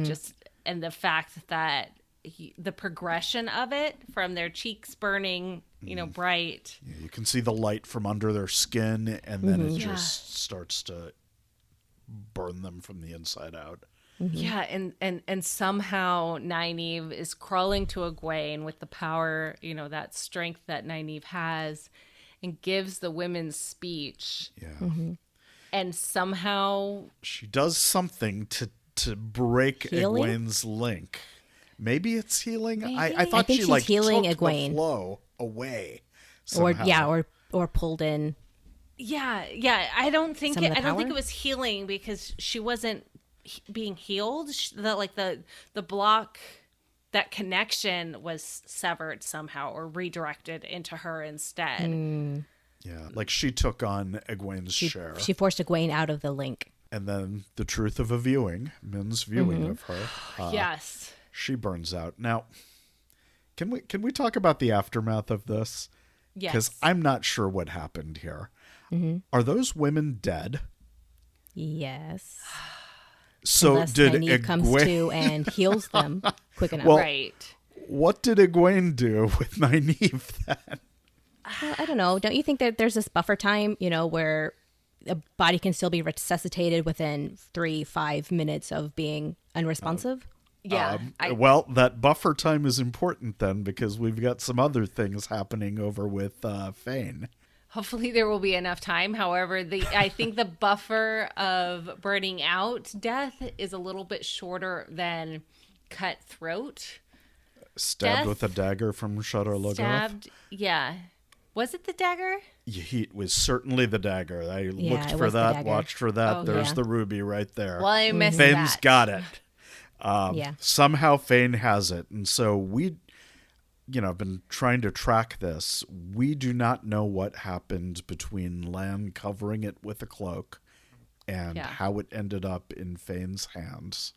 Just and the fact that the progression of it from their cheeks burning, bright. Yeah, you can see the light from under their skin, and then it just starts to burn them from the inside out. Yeah, and somehow Nynaeve is crawling to Egwene with the power, that strength that Nynaeve has, and gives the women's speech. Yeah. And somehow She does something to break Healing? Egwene's link. Maybe it's healing. I Maybe? thought I think she she's like healing took Egwene. the flow away. Or Somehow. or pulled in. Yeah. I don't think Some of the I don't think power? it was healing because she wasn't being healed. The block, that connection was severed somehow or redirected into her instead. Yeah, like she took on Egwene's share. She forced Egwene out of the link. And then the truth of a viewing, Min's viewing of her, Yes. she burns out. Now, can we talk about the aftermath of this? Yes. Because I'm not sure what happened here. Are those women dead? Yes. So Unless did Nynaeve comes Egwene? to and heals them quick enough. Well, Right. What did Egwene do with Nynaeve then? Well, I don't know. Don't you think that there's this buffer time, where a body can still be resuscitated within 3-5 minutes of being unresponsive? Yeah. Well, that buffer time is important then because we've got some other things happening over with Fane. Hopefully there will be enough time. However, I think the buffer of burning out death is a little bit shorter than cut throat. Stabbed Death? with a dagger from Shudder Logoth. Stabbed. Yeah. Was it the dagger? It was certainly the dagger. I looked it for was the that, dagger. watched for that. Oh, There's yeah. the ruby right there. Well, I missed Fane's that. got it. Yeah. Somehow Fane has it. And so we, been trying to track this. We do not know what happened between Lan covering it with a cloak and Yeah. how it ended up in Fane's hands.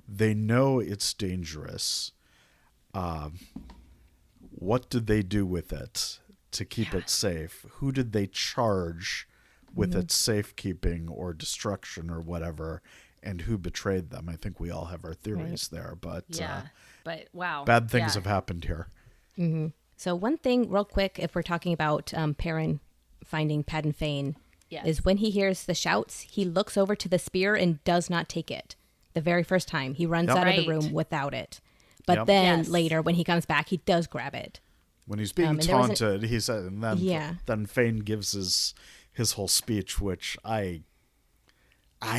They know it's dangerous. What did they do with it to keep it safe? Who did they charge with its safekeeping or destruction or whatever? And who betrayed them? I think we all have our theories there, but Yeah. But wow. bad things Yeah. have happened here. So one thing real quick, if we're talking about Perrin finding Padden Fane, Yes. is when he hears the shouts, he looks over to the spear and does not take it. The very first time. He runs Yep. out of the Right. room without it. But Yep. then Yes. later, when he comes back, he does grab it. When he's being and there was taunted, he said, and then Yeah. then Fane gives his whole speech, which I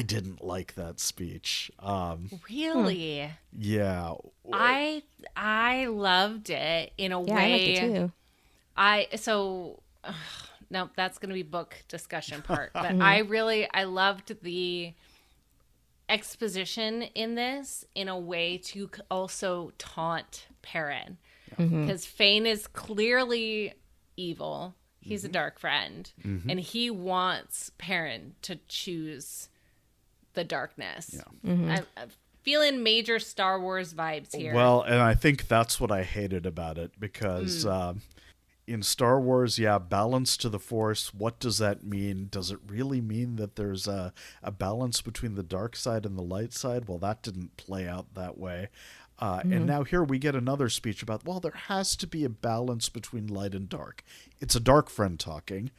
didn't like that speech. Really? Yeah, I loved it in a Yeah, way. I liked it too. No, that's going to be book discussion part. But I loved the exposition in this in a way to also taunt Perrin. Because Fane is clearly evil. He's a dark friend. And he wants Perrin to choose the darkness. I'm feeling major Star Wars vibes here. Well, and I think that's what I hated about it because, in Star Wars, yeah, balance to the Force. What does that mean? Does it really mean that there's a balance between the dark side and the light side? Well, that didn't play out that way. And now here we get another speech about, well, there has to be a balance between light and dark. It's a dark friend talking.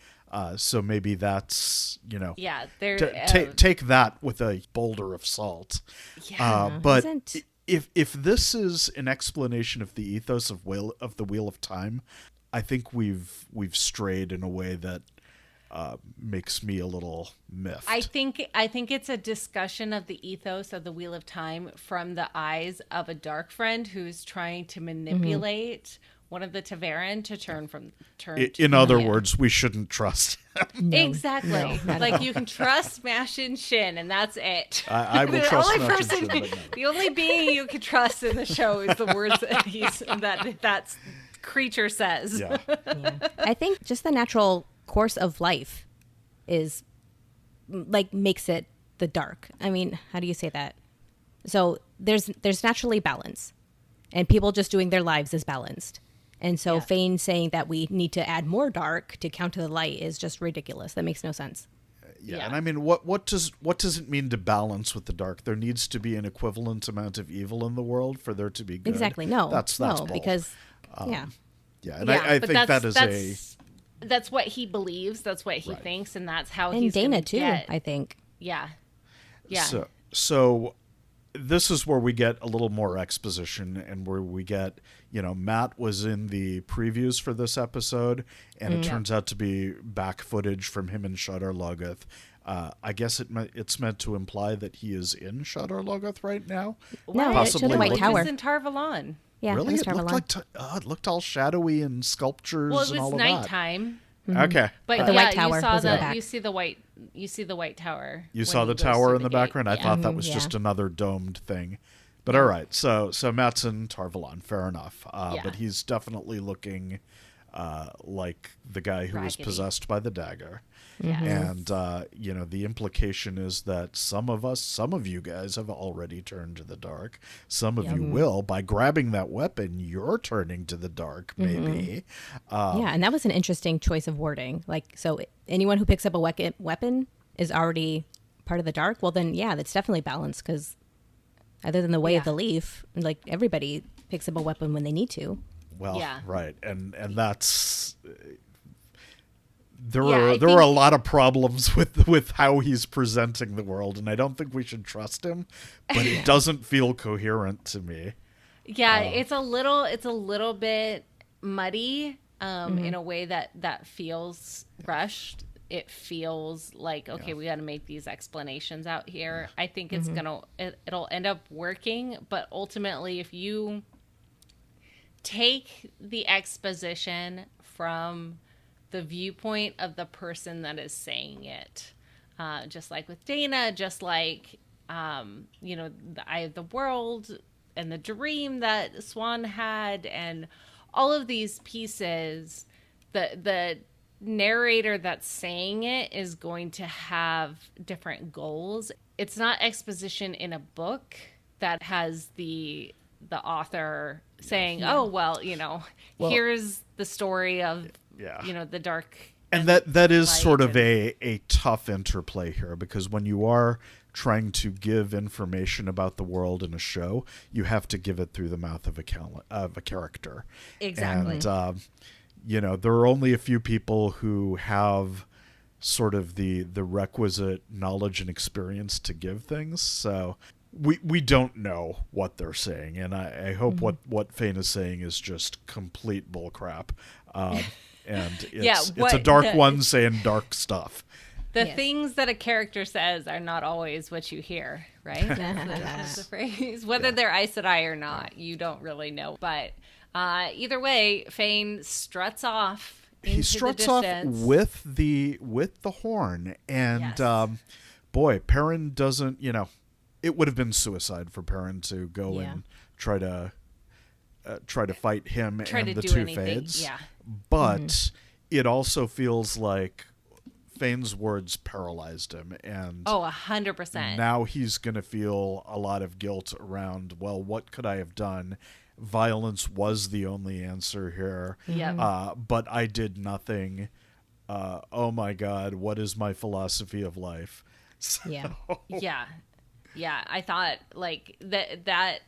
So maybe that's, Yeah, take that with a boulder of salt. Yeah, but if this is an explanation of the ethos of the Wheel of Time, I think we've strayed in a way that makes me a little miffed. I think it's a discussion of the ethos of the Wheel of Time from the eyes of a dark friend who's trying to manipulate one of the Taveran to turn. In other words, we shouldn't trust him. No, exactly. No, like you can trust Mash and Shin, and that's it. I will trust Mash and Shin. But no. The only being you can trust in the show is the words that creature says. Yeah. I think just the natural course of life is makes it the dark. I mean, how do you say that? So there's naturally balance, and people just doing their lives is balanced. And so Fane saying that we need to add more dark to counter the light is just ridiculous. That makes no sense. Yeah, and I mean, what does it mean to balance with the dark? There needs to be an equivalent amount of evil in the world for there to be good. Exactly. No, that's bull. Because yeah, and I think that's what he believes. That's what he thinks, and that's how and he's Dana gonna too. get. I think. Yeah. So this is where we get a little more exposition, and where we get, Matt was in the previews for this episode, and it turns out to be back footage from him in Shadar Logoth. I guess it's meant to imply that he is in Shadar Logoth right now. No, possibly the White Tower. It was in Tarvalon. Yeah, really? It looked all shadowy and sculptures. Well, it and all was of nighttime. That. Okay, but the White Tower you see the white Tower. You saw the tower in the background. I thought that was Yeah. just another domed thing. But all right, so Matt's in Tarvalon, fair enough. But he's definitely looking like the guy who was possessed by the dagger. And the implication is that some of you guys have already turned to the dark. Some of you will. By grabbing that weapon, you're turning to the dark, maybe. And that was an interesting choice of wording. So anyone who picks up a weapon is already part of the dark. Well, then, that's definitely balanced, because other than the way of the leaf, everybody picks up a weapon when they need to. Well, right, and that's there are a lot of problems with how he's presenting the world, and I don't think we should trust him, but it doesn't feel coherent to me. Yeah, it's a little bit muddy in a way that feels rushed. It feels like, okay, we got to make these explanations out here. I think it's it'll end up working, but ultimately, if you take the exposition from the viewpoint of the person that is saying it, just like with Dana, just like the Eye of the World and the dream that Swan had, and all of these pieces, the narrator that's saying it is going to have different goals. It's not exposition in a book that has the author saying, here's the story of the dark. And that is sort of a tough interplay here, because when you are trying to give information about the world in a show, you have to give it through the mouth of a character. Exactly. And there are only a few people who have sort of the requisite knowledge and experience to give things. So we don't know what they're saying, and I hope what Fane is saying is just complete bullcrap. And it's a dark one saying dark stuff. The things that a character says are not always what you hear, right? That's the phrase. Whether they're Aes Sedai or not, you don't really know. But either way, Fane struts off. He struts off with the horn, and boy, Perrin doesn't. It would have been suicide for Perrin to go and try to fight him and the two Fades. Yeah. But it also feels like Fane's words paralyzed him, and 100%. Now he's going to feel a lot of guilt around, well, what could I have done? violence was the only answer here. Yeah. But I did nothing. Oh my God, what is my philosophy of life? So, Yeah. I thought like that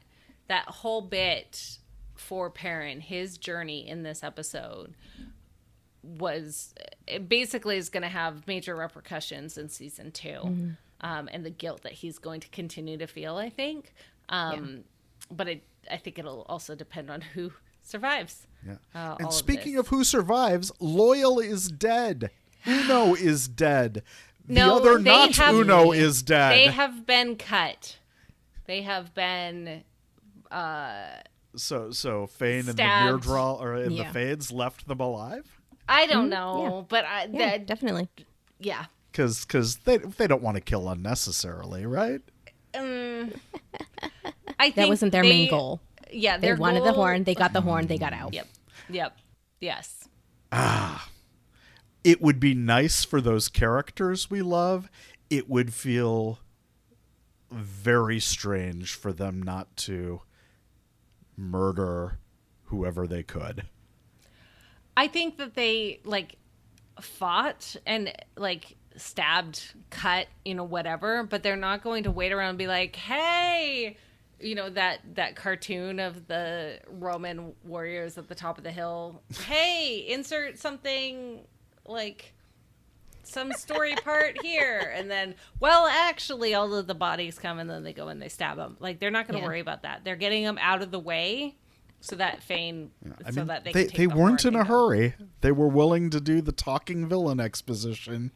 whole bit for Perrin, his journey in this episode it basically is going to have major repercussions in season 2. And the guilt that he's going to continue to feel, I think. But I think it'll also depend on who survives. Yeah. And speaking of who survives, Loyal is dead. Uno is dead. The other not Uno is dead. They have been cut. They have been So Fane stabbed. and the Myrddraal or in the Fades left them alive? I don't know, but definitely. Yeah. Because they don't want to kill unnecessarily, right? I think that wasn't their main goal. Yeah, they wanted the horn. They got the horn. They got out. Yep. Yes. It would be nice for those characters we love. It would feel very strange for them not to murder whoever they could. I think that they fought and stabbed, cut, whatever, but they're not going to wait around and be like, hey, that cartoon of the Roman warriors at the top of the hill. Hey, insert something some story part here. And then, well, actually all of the bodies come and then they go and they stab them. They're not going to worry about that. They're getting them out of the way so that Fane, that they can take they weren't in a hurry. Go. They were willing to do the talking villain exposition.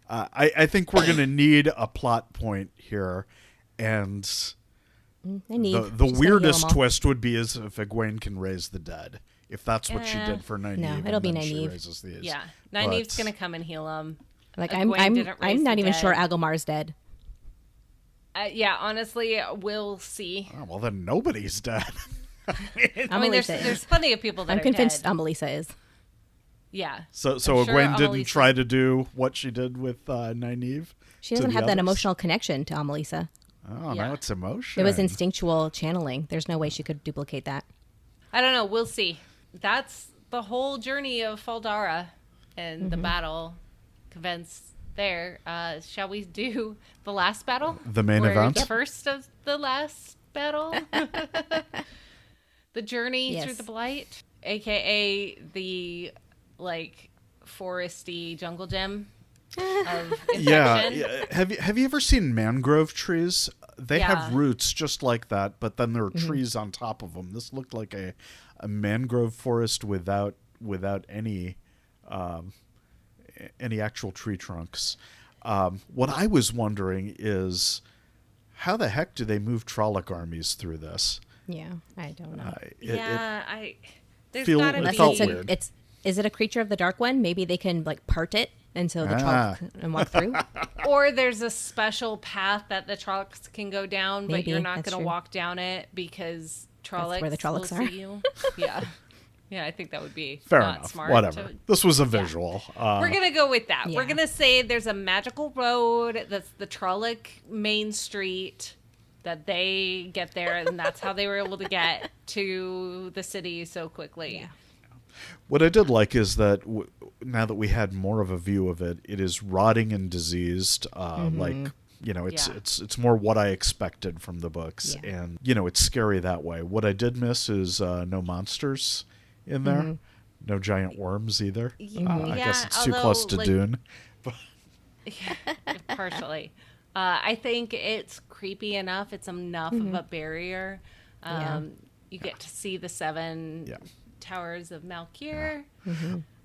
I think we're going to need a plot point here. And the weirdest twist would be as if Egwene can raise the dead. If that's what she did for Nynaeve. No, it'll be Nynaeve. Yeah, Nynaeve's going to come and heal him. I'm not even sure Agelmar's dead. Yeah, honestly, we'll see. Oh, well, then nobody's dead. There's plenty of people that I'm are convinced dead. Amelisa is. Yeah. So Egwene didn't try to do what she did with Nynaeve? She doesn't have that emotional connection to Amelisa. Oh, now it's emotion. It was instinctual channeling. There's no way she could duplicate that. I don't know. We'll see. That's the whole journey of Faldara and the battle events there. Shall we do the last battle? The main event? The first of the last battle? The journey through the Blight, a.k.a. the, foresty jungle gem of infection. Yeah. Have you ever seen mangrove trees? They have roots just like that, but then there are trees on top of them. This looked like a mangrove forest without any actual tree trunks. What I was wondering is, how the heck do they move Trolloc armies through this? Yeah, I don't know. There's gotta be. Weird. Is it a creature of the Dark One? Maybe they can part it, and so the Trolloc can walk through. Or there's a special path that the Trollocs can go down, but you're not going to walk down it because Trollocs where the Trollocs will are. see you. Yeah. Yeah, I think that would be fair not enough. smart. Whatever. This was a visual. We're going to go with that. Yeah. We're going to say there's a magical road that's the Trolloc main street that they get there, and that's how they were able to get to the city so quickly. Yeah. What I did like is that now that we had more of a view of it, it is rotting and diseased. It's more what I expected from the books, and it's scary that way. What I did miss is no monsters in there, no giant worms either. I guess it's too close to Dune. Partially. I think it's creepy enough. It's enough of a barrier. You get to see the 7 towers of Melkier.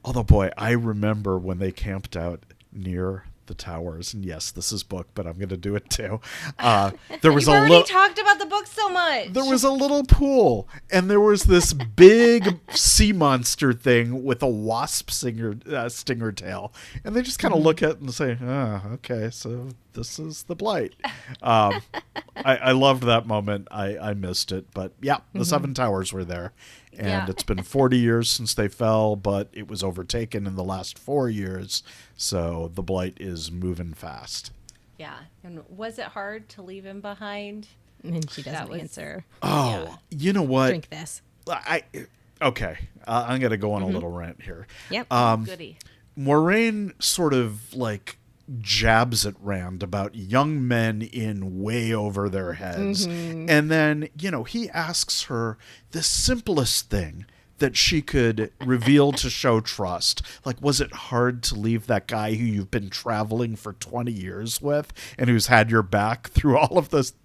Although, boy, I remember when they camped out near the towers, and yes, this is book, but I'm going to do it too. There was You've already talked about the book so much. There was a little pool, and there was this big sea monster thing with a wasp stinger tail, and they just kind of look at it and say, okay, so this is the Blight. I loved that moment. I missed it, but the 7 towers were there. And it's been 40 years since they fell, but it was overtaken in the last 4 years. So the Blight is moving fast. Yeah. And was it hard to leave him behind? And she doesn't answer. Oh, you know what? Drink this. Okay, I'm going to go on a little rant here. Yep. Goody. Moraine sort of like jabs at Rand about young men in way over their heads. And then, he asks her the simplest thing that she could reveal to show trust. Like, was it hard to leave that guy who you've been traveling for 20 years with and who's had your back through all of this,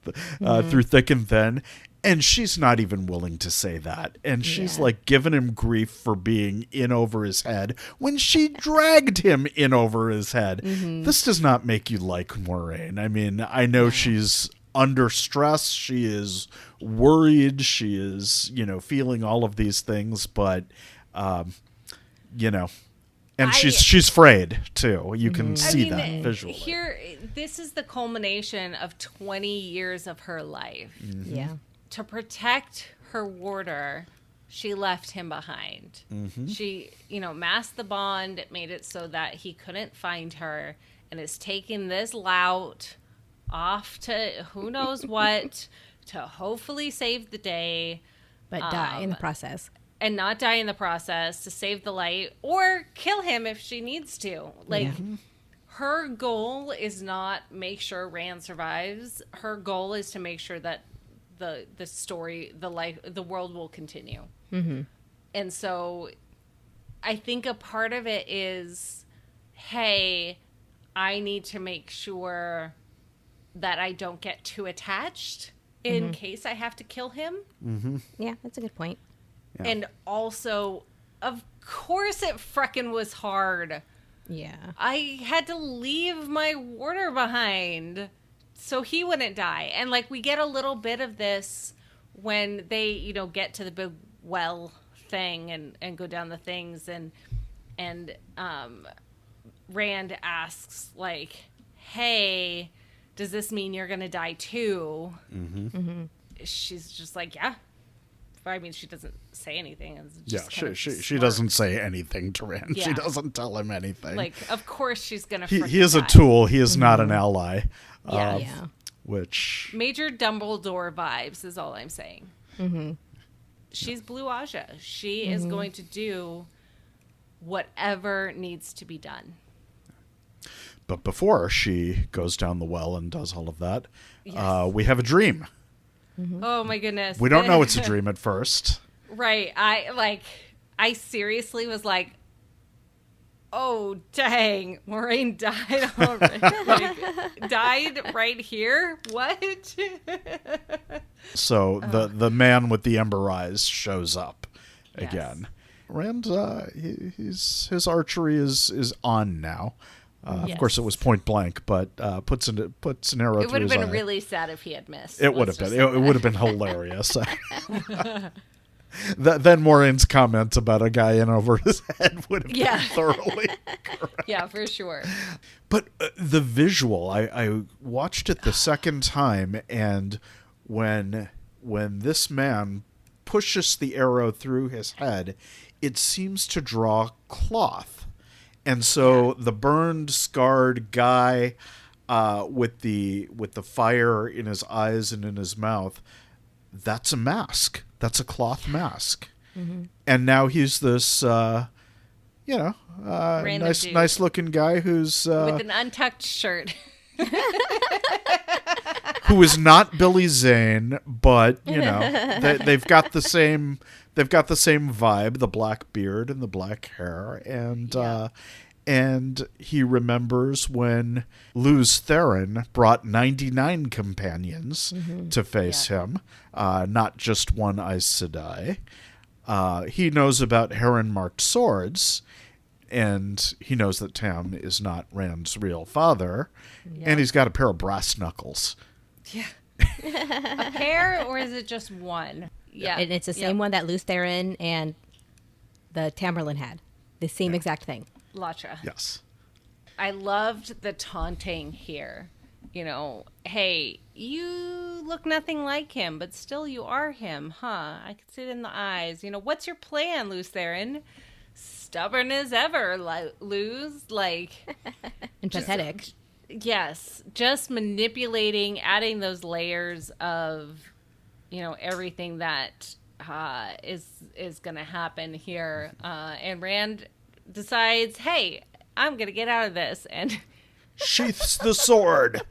through thick and thin? And she's not even willing to say that. And she's like giving him grief for being in over his head when she dragged him in over his head. This does not make you like Moraine. I mean, I know she's under stress. She is worried. She is, feeling all of these things. But, and she's afraid, too. You can see that visually. This is the culmination of 20 years of her life. Yeah. To protect her warder, she left him behind. She, masked the bond, made it so that he couldn't find her, and is taking this lout off to who knows what to hopefully save the day. But die in the process. And not die in the process to save the light or kill him if she needs to. Her goal is not make sure Rand survives. Her goal is to make sure that the story, the world will continue. And so I think a part of it is, hey, I need to make sure that I don't get too attached in case I have to kill him. Yeah, that's a good point. Yeah. And also, of course it frickin' was hard. Yeah. I had to leave my warder behind so he wouldn't die. And we get a little bit of this when they, get to the big well thing and go down the things and Rand asks hey, does this mean you're gonna die too? She's just like, yeah. I mean, she doesn't say anything. It's just she doesn't say anything to Rand. Yeah. She doesn't tell him anything. Of course she's gonna he is a die. tool. He is not an ally. Yeah. Which Major Dumbledore vibes is all I'm saying. She's Blue Aja. She is going to do whatever needs to be done. But before she goes down the well and does all of that, we have a dream. Oh my goodness. We don't know it's a dream at first. Right. I seriously was like, oh, dang, Maureen died already. Died right here? What? So the man with the ember eyes shows up again. Rand, his archery is on now. Of course, it was point blank, but puts an arrow through his eye. It would have been really sad if he had missed. It would have been. It would have been hilarious. Then Maureen's comment about a guy in over his head would have been thoroughly correct. Yeah, for sure. But the visual, I watched it the second time, and when this man pushes the arrow through his head, it seems to draw cloth. And so the burned, scarred guy with the fire in his eyes and in his mouth, that's a mask. That's a cloth mask. And now he's this, nice looking guy who's with an untucked shirt. who is not Billy Zane, but they've got the same vibe, the black beard and the black hair, and he remembers when Luz Theron brought 99 companions to face him, not just one Aes Sedai. He knows about heron-marked swords, and he knows that Tam is not Rand's real father, and he's got a pair of brass knuckles. Yeah. A pair, or is it just one? Yeah. And it's the same one that Luz Theron and the Tamerlane had. The same exact thing. Latra. Yes. I loved the taunting here. Hey, you look nothing like him, but still you are him, huh? I can see it in the eyes. What's your plan, Luz Theron? Stubborn as ever, Luz. And pathetic. Yes. Just manipulating, adding those layers of, everything that is is going to happen here. And Rand decides, hey, I'm going to get out of this. And sheaths the sword.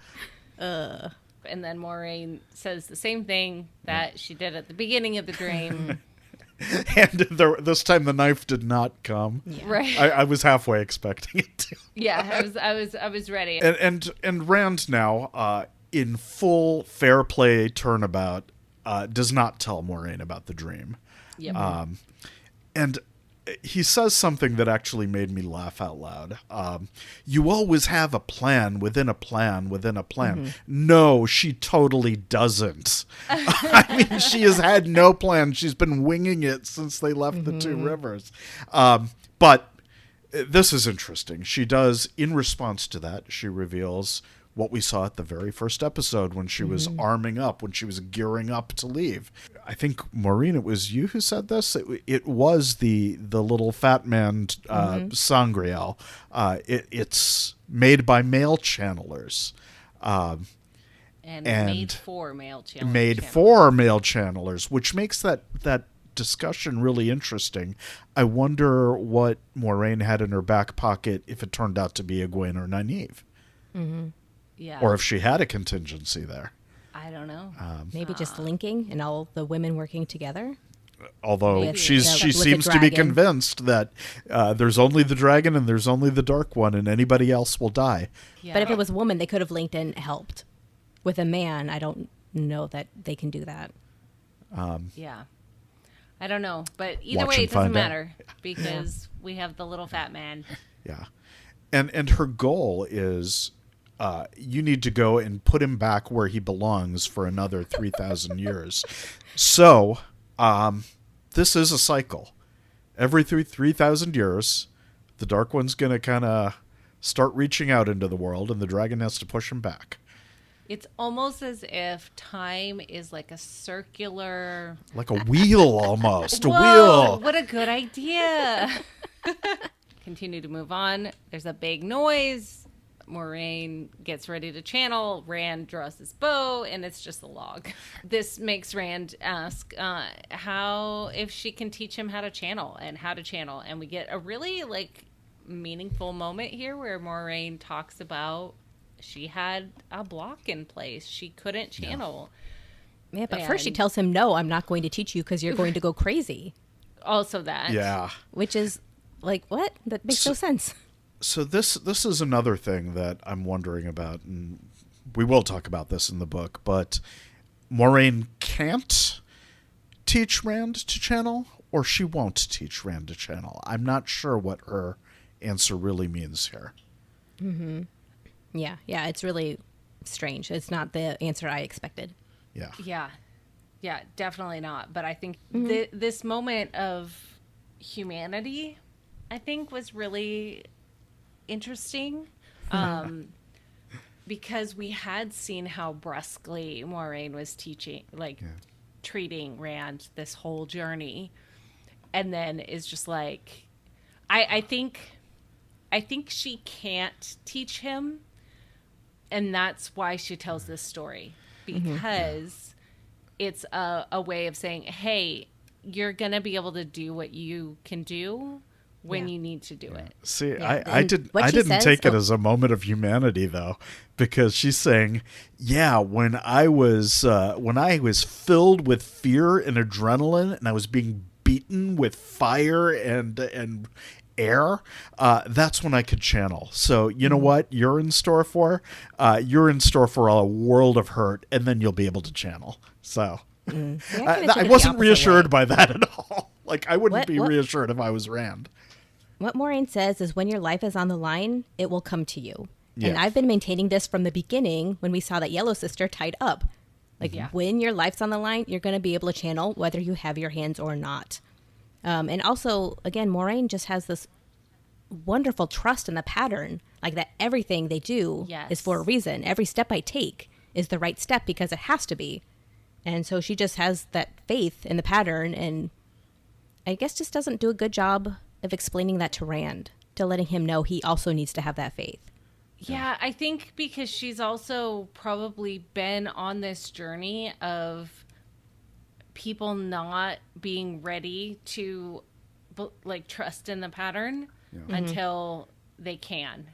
and then Maureen says the same thing that she did at the beginning of the dream. And this time the knife did not come. Yeah. Right. I was halfway expecting it to. Yeah, I was ready. And Rand now, in full fair play turnabout, does not tell Maureen about the dream. Yep. And he says something that actually made me laugh out loud. You always have a plan within a plan within a plan. Mm-hmm. No, she totally doesn't. I mean, she has had no plan. She's been winging it since they left the Two Rivers. But this is interesting. She does, in response to that, she reveals what we saw at the very first episode when she was arming up, when she was gearing up to leave. I think, Maureen, it was you who said this. It was the little fat man sangreal. It's made by male channelers. And made for male channelers. Made for male channelers, which makes that discussion really interesting. I wonder what Maureen had in her back pocket if it turned out to be Egwene or Nynaeve. Mm-hmm. Yeah. Or if she had a contingency there. I don't know. Maybe just linking and all the women working together. Although Maybe. she With seems the to be dragon. convinced that there's only the dragon and there's only the Dark One and anybody else will die. Yeah. But if it was a woman, they could have linked and helped. With a man, I don't know that they can do that. Yeah. I don't know. But either Watch way, and it doesn't find out. matter because we have the little fat man. Yeah. And her goal is you need to go and put him back where he belongs for another 3,000 years. So this is a cycle. Every 3,000 years, the Dark One's going to kind of start reaching out into the world, and the dragon has to push him back. It's almost as if time is like a circular... Like a wheel almost. Whoa, A wheel. What a good idea. Continue to move on. There's a big noise. Maureen gets ready to channel. Rand draws his bow, and it's just a log. This makes Rand ask how if she can teach him how to channel. And we get a really meaningful moment here where Maureen talks about she had a block in place. She couldn't channel. Yeah, but first she tells him, no, I'm not going to teach you because you're going to go crazy. Also that. Yeah. Which is like, what? That makes no sense. So this is another thing that I'm wondering about, and we will talk about this in the book, but Maureen can't teach Rand to channel, or she won't teach Rand to channel. I'm not sure what her answer really means here. Mm-hmm. Yeah, it's really strange. It's not the answer I expected. Yeah, definitely not. But I think this moment of humanity, I think, was really interesting because we had seen how brusquely Maureen was treating Rand this whole journey, and then is just like, I think she can't teach him, and that's why she tells this story, because it's a way of saying, hey, you're gonna be able to do what you can do when you need to do it. See, Yeah. I didn't take it as a moment of humanity though, because she's saying, yeah, when I was filled with fear and adrenaline, and I was being beaten with fire and air, that's when I could channel. So you know what you're in store for? You're in store for a world of hurt, and then you'll be able to channel. So I wasn't reassured by that at all. Like, I wouldn't be reassured if I was Rand. What Maureen says is when your life is on the line, it will come to you. Yeah. And I've been maintaining this from the beginning when we saw that yellow sister tied up. Like, when your life's on the line, you're going to be able to channel whether you have your hands or not. And also, again, Maureen just has this wonderful trust in the pattern, like that everything they do is for a reason. Every step I take is the right step because it has to be. And so she just has that faith in the pattern, and I guess just doesn't do a good job of explaining that to Rand, to letting him know he also needs to have that faith. Yeah, I think because she's also probably been on this journey of people not being ready to like trust in the pattern until they can.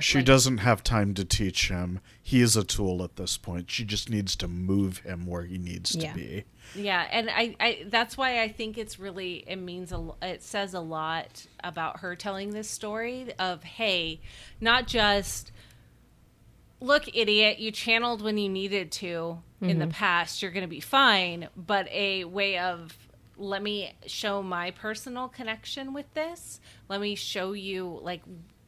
She doesn't have time to teach him. He is a tool at this point. She just needs to move him where he needs to be. Yeah, and I that's why I think it's really, it says a lot about her telling this story of, hey, not just, look, idiot, you channeled when you needed to in the past, you're going to be fine, but a way of, let me show my personal connection with this. Let me show you, like,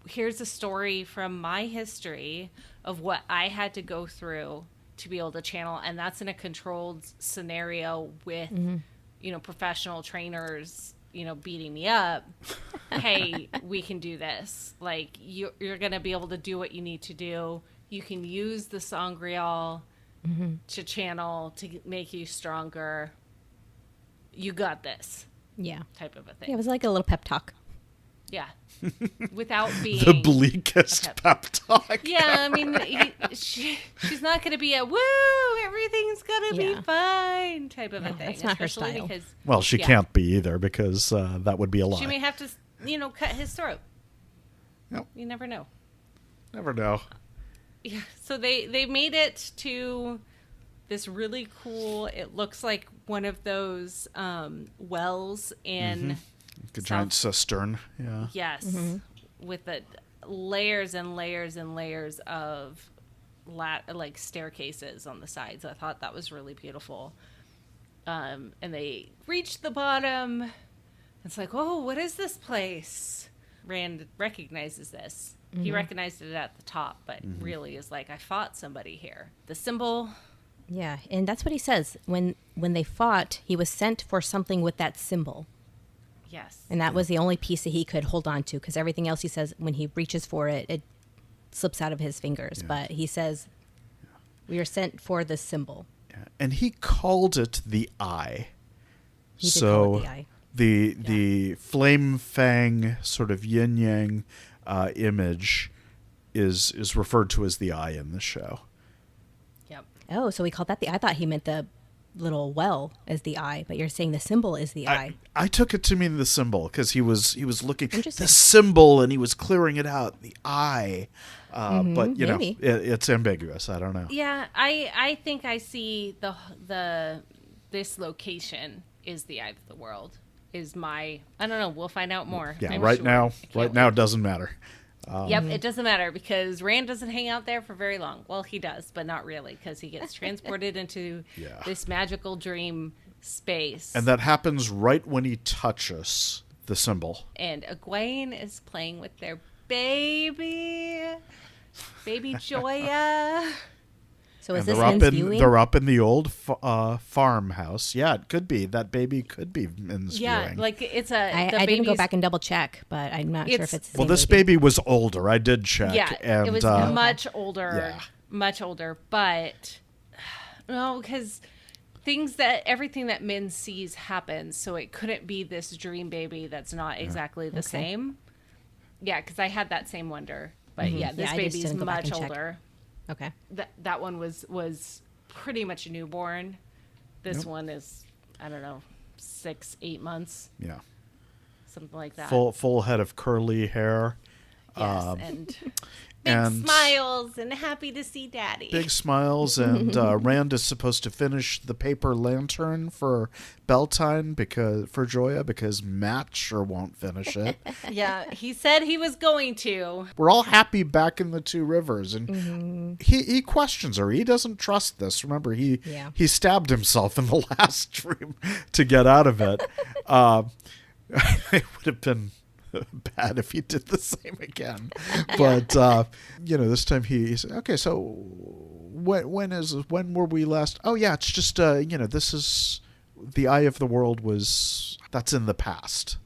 here's a story from my history of what I had to go through to be able to channel, and that's in a controlled scenario with professional trainers beating me up. Hey, we can do this. Like, you're gonna be able to do what you need to do. You can use the sangreal to channel to make you stronger. You got this. Yeah, type of a thing. Yeah, it was like a little pep talk. Yeah. Without being the bleakest pep talk. Yeah, I mean, she's not going to be a woo, everyth's going to be fine type of a thing. That's not her style. Because, well, she can't be either, because that would be a lie. She may have to, cut his throat. Yep. You never know. Never know. Yeah. So they made it to this really cool, it looks like one of those wells in... A giant cistern, Yes, with the layers and layers and layers of like staircases on the sides. I thought that was really beautiful. And they reached the bottom. It's like, oh, what is this place? Rand recognizes this. He recognized it at the top, but really is like, I fought somebody here. The symbol. Yeah, and that's what he says. When they fought, he was sent for something with that symbol. Yes. And that was the only piece that he could hold on to, because everything else, he says, when he reaches for it, it slips out of his fingers. Yeah. But he says, we are sent for the symbol. Yeah. And he called it the Eye. He did call it the Eye. The flame fang sort of yin yang image is referred to as the Eye in the show. Yep. Oh, so he called that the Eye. I thought he meant the little well as the eye, but you're saying the symbol is the eye. I took it to mean the symbol, because he was looking the symbol and he was clearing it out, the eye. But maybe. It's ambiguous. I don't know. Yeah, I think I see this location is the eye of the world. Is my, I don't know. We'll find out more. Yeah, right now it doesn't matter. Yep, it doesn't matter, because Rand doesn't hang out there for very long. Well, he does, but not really, because he gets transported into this magical dream space. And that happens right when he touches the symbol. And Egwene is playing with their baby Joya. So is and this Min's viewing? They're up in the old farmhouse. Yeah, it could be. That baby could be Min's viewing. Yeah, like it's a... I didn't go back and double check, but I'm not sure if it's the same this baby was older. I did check. Yeah, and, it was much older. Yeah. Much older. But, no, because everything that Min sees happens, so it couldn't be this dream baby that's not exactly the same. Yeah, because I had that same wonder. But this baby's much older. Okay. That one was pretty much a newborn. This one is, I don't know, 6-8 months. Yeah. Something like that. Full head of curly hair. Yes, and big smiles and happy to see Daddy. Big smiles, and Rand is supposed to finish the paper lantern for Beltane for Joya, because Matt sure won't finish it. Yeah, he said he was going to. We're all happy back in the Two Rivers, and he questions her. He doesn't trust this. Remember, he stabbed himself in the last dream to get out of it. It would have been bad if he did the same again. But this time he said, okay, so when were we last? Oh yeah, it's just this is the Eye of the World that's in the past,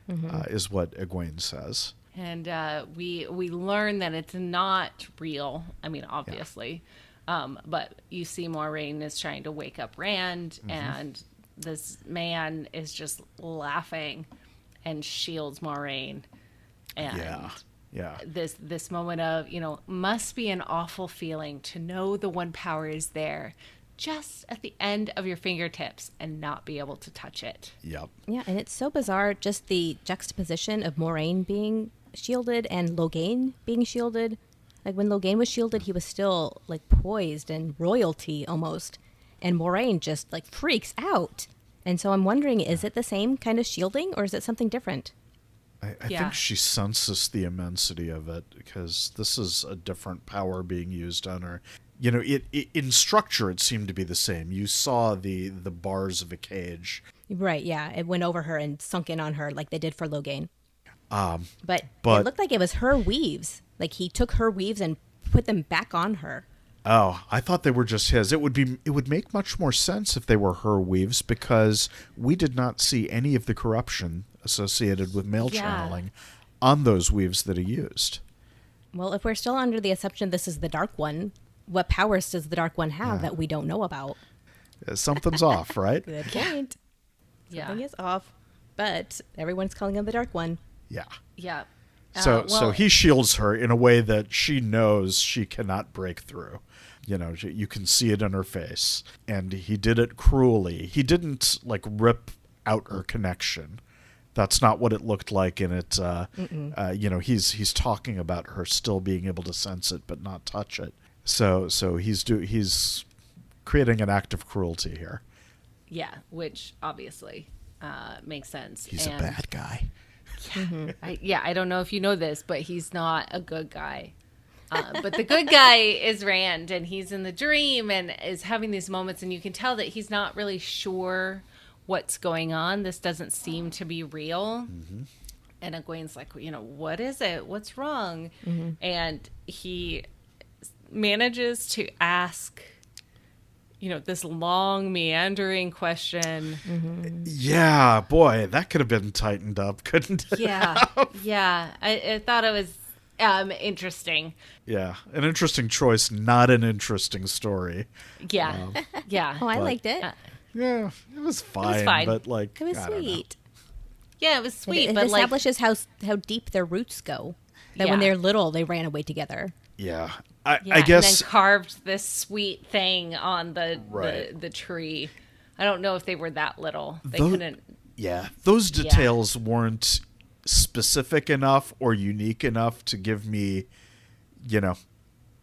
is what Egwene says. And we learn that it's not real. I mean, obviously, but you see Maureen is trying to wake up Rand, and this man is just laughing and shields Maureen. And this moment of, must be an awful feeling to know the one power is there, just at the end of your fingertips and not be able to touch it. Yep. Yeah, and it's so bizarre, just the juxtaposition of Moraine being shielded and Logain being shielded. Like, when Logain was shielded, he was still, like, poised and royalty almost. And Moraine just, like, freaks out. And so I'm wondering, is it the same kind of shielding, or is it something different? I think she senses the immensity of it, because this is a different power being used on her. You know, in structure, it seemed to be the same. You saw the bars of a cage. Right, yeah. It went over her and sunk in on her like they did for Logain. But it looked like it was her weaves. Like, he took her weaves and put them back on her. Oh, I thought they were just his. It would make much more sense if they were her weaves, because we did not see any of the corruption associated with mail channeling on those weaves that he used. Well, if we're still under the assumption this is the Dark One, what powers does the Dark One have that we don't know about? Something's off, right? Good point. Yeah. Something is off, but everyone's calling him the Dark One. Yeah. Yeah. So he shields her in a way that she knows she cannot break through. You know, you can see it in her face. And he did it cruelly. He didn't, like, rip out her connection. That's not what it looked like in it. You know, he's talking about her still being able to sense it but not touch it. So he's creating an act of cruelty here. Yeah, which obviously makes sense. He's a bad guy. I don't know if you know this, but he's not a good guy. But the good guy is Rand, and he's in the dream and is having these moments, and you can tell that he's not really sure what's going on. This doesn't seem to be real. Mm-hmm. And Egwene's like, you know, what is it? What's wrong? Mm-hmm. And he manages to ask, you know, this long meandering question. Mm-hmm. Yeah, boy, that could have been tightened up, couldn't it? Yeah. I thought it was interesting. Yeah, an interesting choice, not an interesting story. Yeah. Oh, I liked it. Yeah, it was fine. But, like, it was sweet. Yeah, it was sweet. It but establishes how deep their roots go. That when they're little, they ran away together. Yeah. I guess. And then carved this sweet thing on the tree. I don't know if they were that little. They couldn't. Yeah, those details weren't specific enough or unique enough to give me, you know,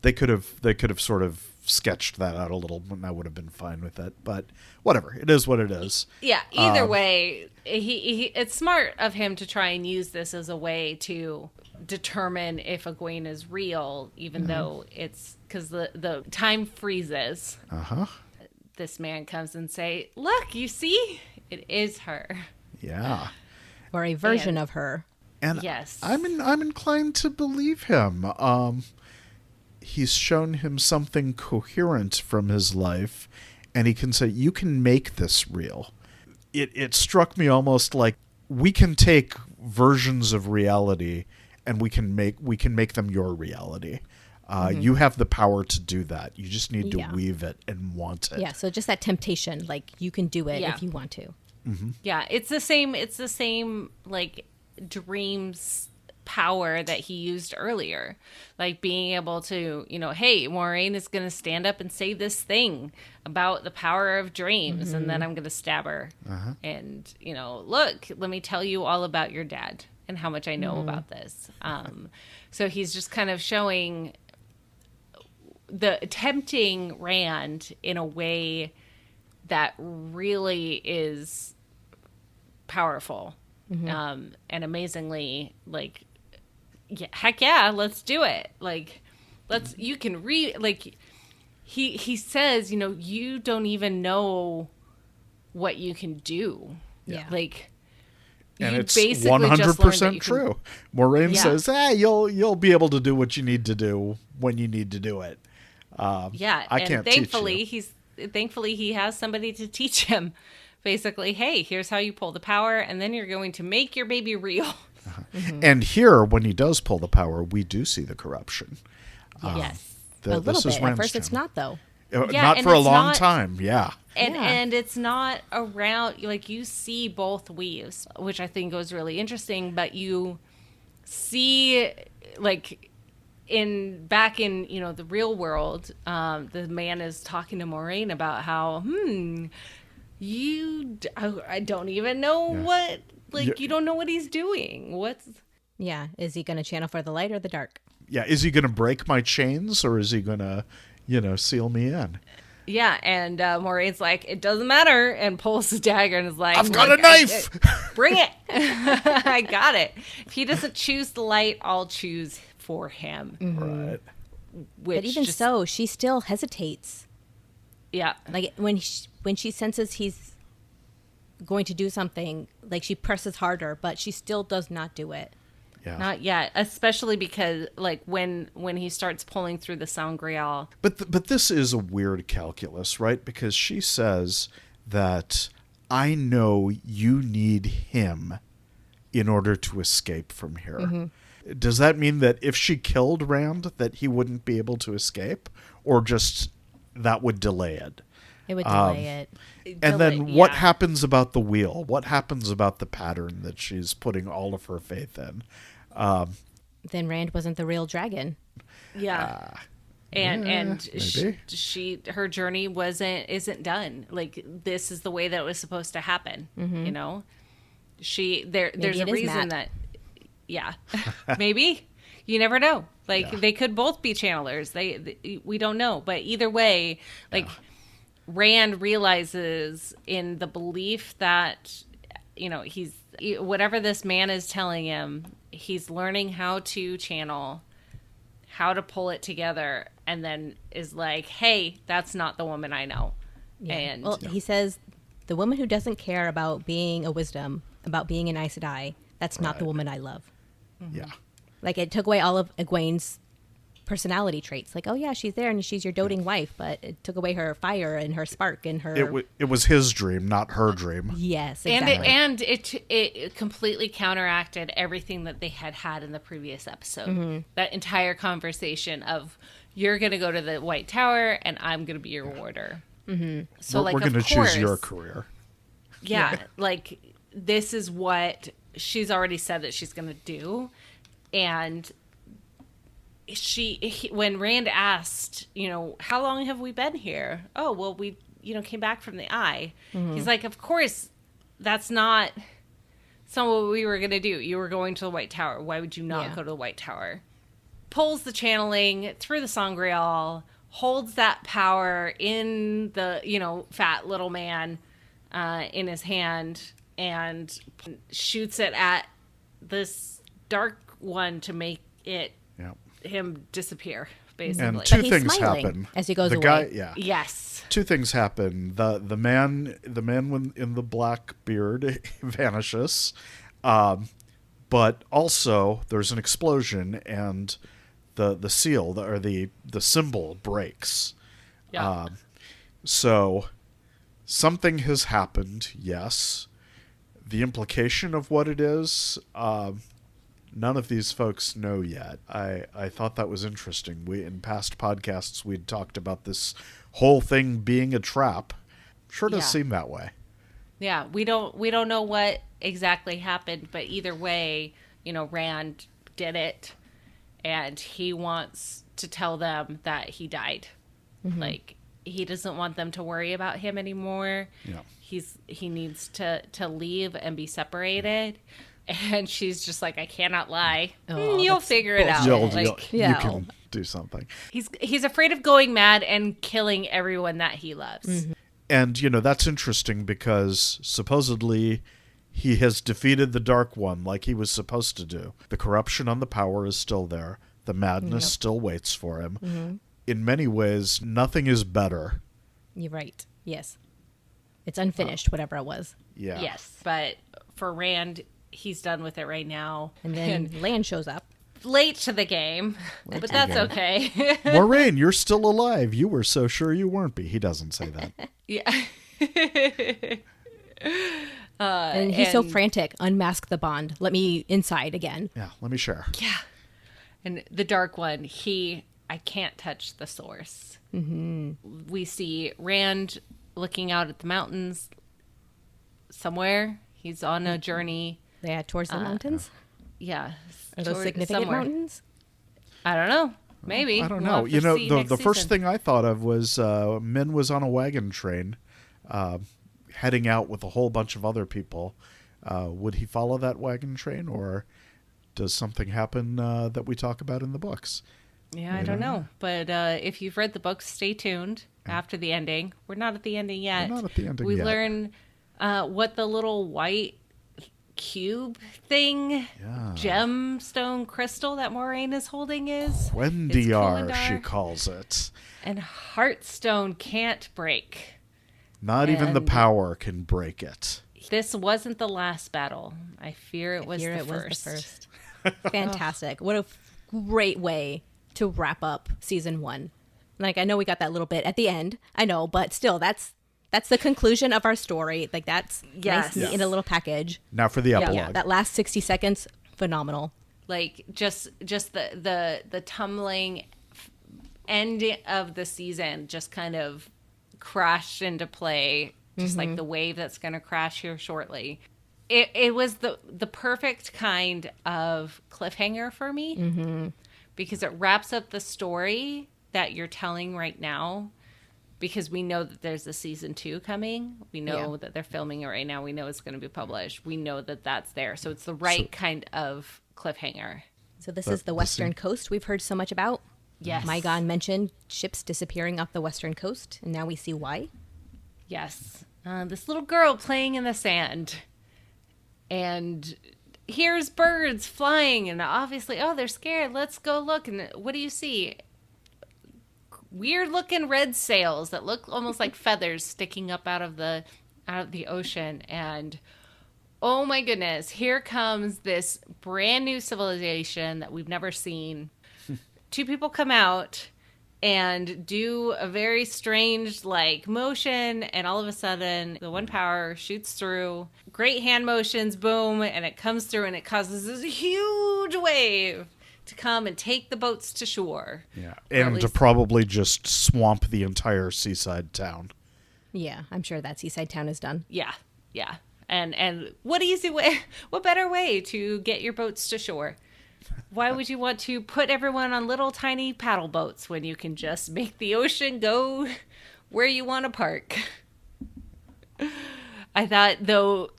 they could have sort of sketched that out a little, and I would have been fine with it. But whatever, it is what it is. Yeah. Either way, he it's smart of him to try and use this as a way to determine if Egwene is real, even though it's because the time freezes. This man comes and say, "Look, you see, it is her." Yeah. Or a version of her. And yes, I'm inclined to believe him. He's shown him something coherent from his life, and he can say, "You can make this real." It struck me almost like we can take versions of reality and we can make them your reality. You have the power to do that. You just need to weave it and want it. Yeah, so just that temptation, like, you can do it if you want to. Mm-hmm. Yeah, it's the same like dreams power that he used earlier, like being able to, you know, hey, Moraine is going to stand up and say this thing about the power of dreams, and then I'm going to stab her, and, you know, look, let me tell you all about your dad and how much I know about this. So he's just kind of showing tempting Rand in a way that really is powerful, and amazingly, like, heck yeah, let's do it. Like, you can read, like, he says, you know, you don't even know what you can do. Yeah. Like, and you it's basically 100% true. Moraine says, you'll be able to do what you need to do when you need to do it. I can't thankfully teach you. Thankfully he has somebody to teach him. Basically, hey, here's how you pull the power, and then you're going to make your baby real. And here, when he does pull the power, we do see the corruption. Yes. A little bit. At first, it's not, though. Not for a long time, And it's not around, like, you see both weaves, which I think was really interesting, but you see, like, back in the real world, the man is talking to Maureen about how I don't even know what you don't know what he's doing. Yeah, is he going to channel for the light or the dark? Yeah, is he going to break my chains, or is he going to, seal me in? Yeah, and Maureen's like, it doesn't matter, and pulls the dagger and is like, I've got a knife! Bring it! I got it. If he doesn't choose the light, I'll choose for him. Right. But even so, she still hesitates. Yeah. Like, when she senses he's going to do something, like, she presses harder, but she still does not do it. Yeah. Not yet, especially because when he starts pulling through the sangreal. But this is a weird calculus, right? Because she says that I know you need him in order to escape from here. Mm-hmm. Does that mean that if she killed Rand, that he wouldn't be able to escape, or just that would delay it? It would delay it. And then what happens about the wheel? What happens about the pattern that she's putting all of her faith in? Then Rand wasn't the real dragon. Yeah. Her journey isn't done. Like, this is the way that it was supposed to happen. Mm-hmm. There's a reason that, maybe. You never know. They could both be channelers. We don't know. But either way, Rand realizes in the belief that, he's, whatever this man is telling him, he's learning how to channel, how to pull it together, and then is like, hey, that's not the woman I know. Yeah. And he says, the woman who doesn't care about being a wisdom, about being an Aes Sedai, that's not the woman I love. Mm-hmm. Yeah. Like, it took away all of Egwene's personality traits. Like, oh yeah, she's there and she's your doting wife, but it took away her fire and her spark and her. It was his dream, not her dream. Yes, exactly. And it completely counteracted everything that they had in the previous episode. Mm-hmm. That entire conversation of, you're going to go to the White Tower and I'm going to be your warder. Mm-hmm. So we're going to choose your career. Yeah, this is what she's already said that she's going to do, and. When Rand asked, how long have we been here? Oh, well, we, came back from the Eye. Mm-hmm. He's like, of course, that's not what we were going to do. You were going to the White Tower. Why would you not go to the White Tower? Pulls the channeling through the sangreal, holds that power in the, fat little man in his hand, and shoots it at this dark one to make it him disappear, basically. And two things happen as he goes away. Guy, yes, two things happen. The man in the black beard vanishes, but also there's an explosion and the seal or the symbol breaks. Yeah. So something has happened. Yes. The implication of what it is, none of these folks know yet. I thought that was interesting. In past podcasts, we'd talked about this whole thing being a trap. Sure does seem that way. Yeah, we don't know what exactly happened, but either way, Rand did it, and he wants to tell them that he died. Mm-hmm. He doesn't want them to worry about him anymore. Yeah. He needs to leave and be separated. And she's just like, I cannot lie. You'll figure it out. You can do something. He's afraid of going mad and killing everyone that he loves. Mm-hmm. And, that's interesting because supposedly he has defeated the Dark One like he was supposed to do. The corruption on the power is still there. The madness still waits for him. Mm-hmm. In many ways, nothing is better. You're right. Yes. It's unfinished, whatever it was. Yeah. Yes. But for Rand, he's done with it right now. And then Lan shows up. Late to the game, but that's okay. Maureen, you're still alive. You were so sure you weren't be. He doesn't say that. Yeah. And he's so frantic. Unmask the bond. Let me inside again. Yeah, let me share. Yeah. And the Dark One, I can't touch the source. Mm-hmm. We see Rand looking out at the mountains somewhere. He's on a journey. Yeah, towards the mountains? Yeah. Are those significant mountains? I don't know. Maybe. I don't We'll know. have You to know, see the next first season. thing I thought of was Min was on a wagon train, heading out with a whole bunch of other people. Would he follow that wagon train, or does something happen that we talk about in the books? Yeah, I don't know. But if you've read the books, stay tuned after the ending. We're not at the ending yet. We're not at the ending we yet. learn what the little white cube thing, gemstone crystal that Maureen is holding is. Wendiar, It's she Kulendar. calls it. And Heartstone can't break. Not even the And- power can break it. This wasn't the last battle. I fear it was, the, was first. the first. Fantastic. What a great way to wrap up season 1. Like, I know we got that little bit at the end. I know, but still, that's the conclusion of our story. Like, that's Yes. nice in a little package. Now for the epilogue. Yeah, that last 60 seconds, phenomenal. Like just the tumbling end of the season just kind of crashed into play, just like the wave that's going to crash here shortly. It was the perfect kind of cliffhanger for me because it wraps up the story that you're telling right now, because we know that there's a season 2 coming. We know that they're filming it right now. We know it's going to be published. We know that that's there. So it's the right kind of cliffhanger. So this is the Western Coast we've heard so much about. Yes. Mygon mentioned ships disappearing off the Western Coast, and now we see why. Yes. This little girl playing in the sand and hears birds flying, and obviously, oh, they're scared. Let's go look. And what do you see? Weird looking red sails that look almost like feathers sticking up out of the ocean. And oh my goodness, here comes this brand new civilization that we've never seen. 2 people come out and do a very strange like motion, and all of a sudden the one power shoots through. Great hand motions, boom, and it comes through and it causes this huge wave to come and take the boats to shore. Yeah, Or at and to least- probably just swamp the entire seaside town. Yeah, I'm sure that seaside town is done. Yeah. And what easy way, what better way to get your boats to shore? Why would you want to put everyone on little tiny paddle boats when you can just make the ocean go where you want to park? I thought, though,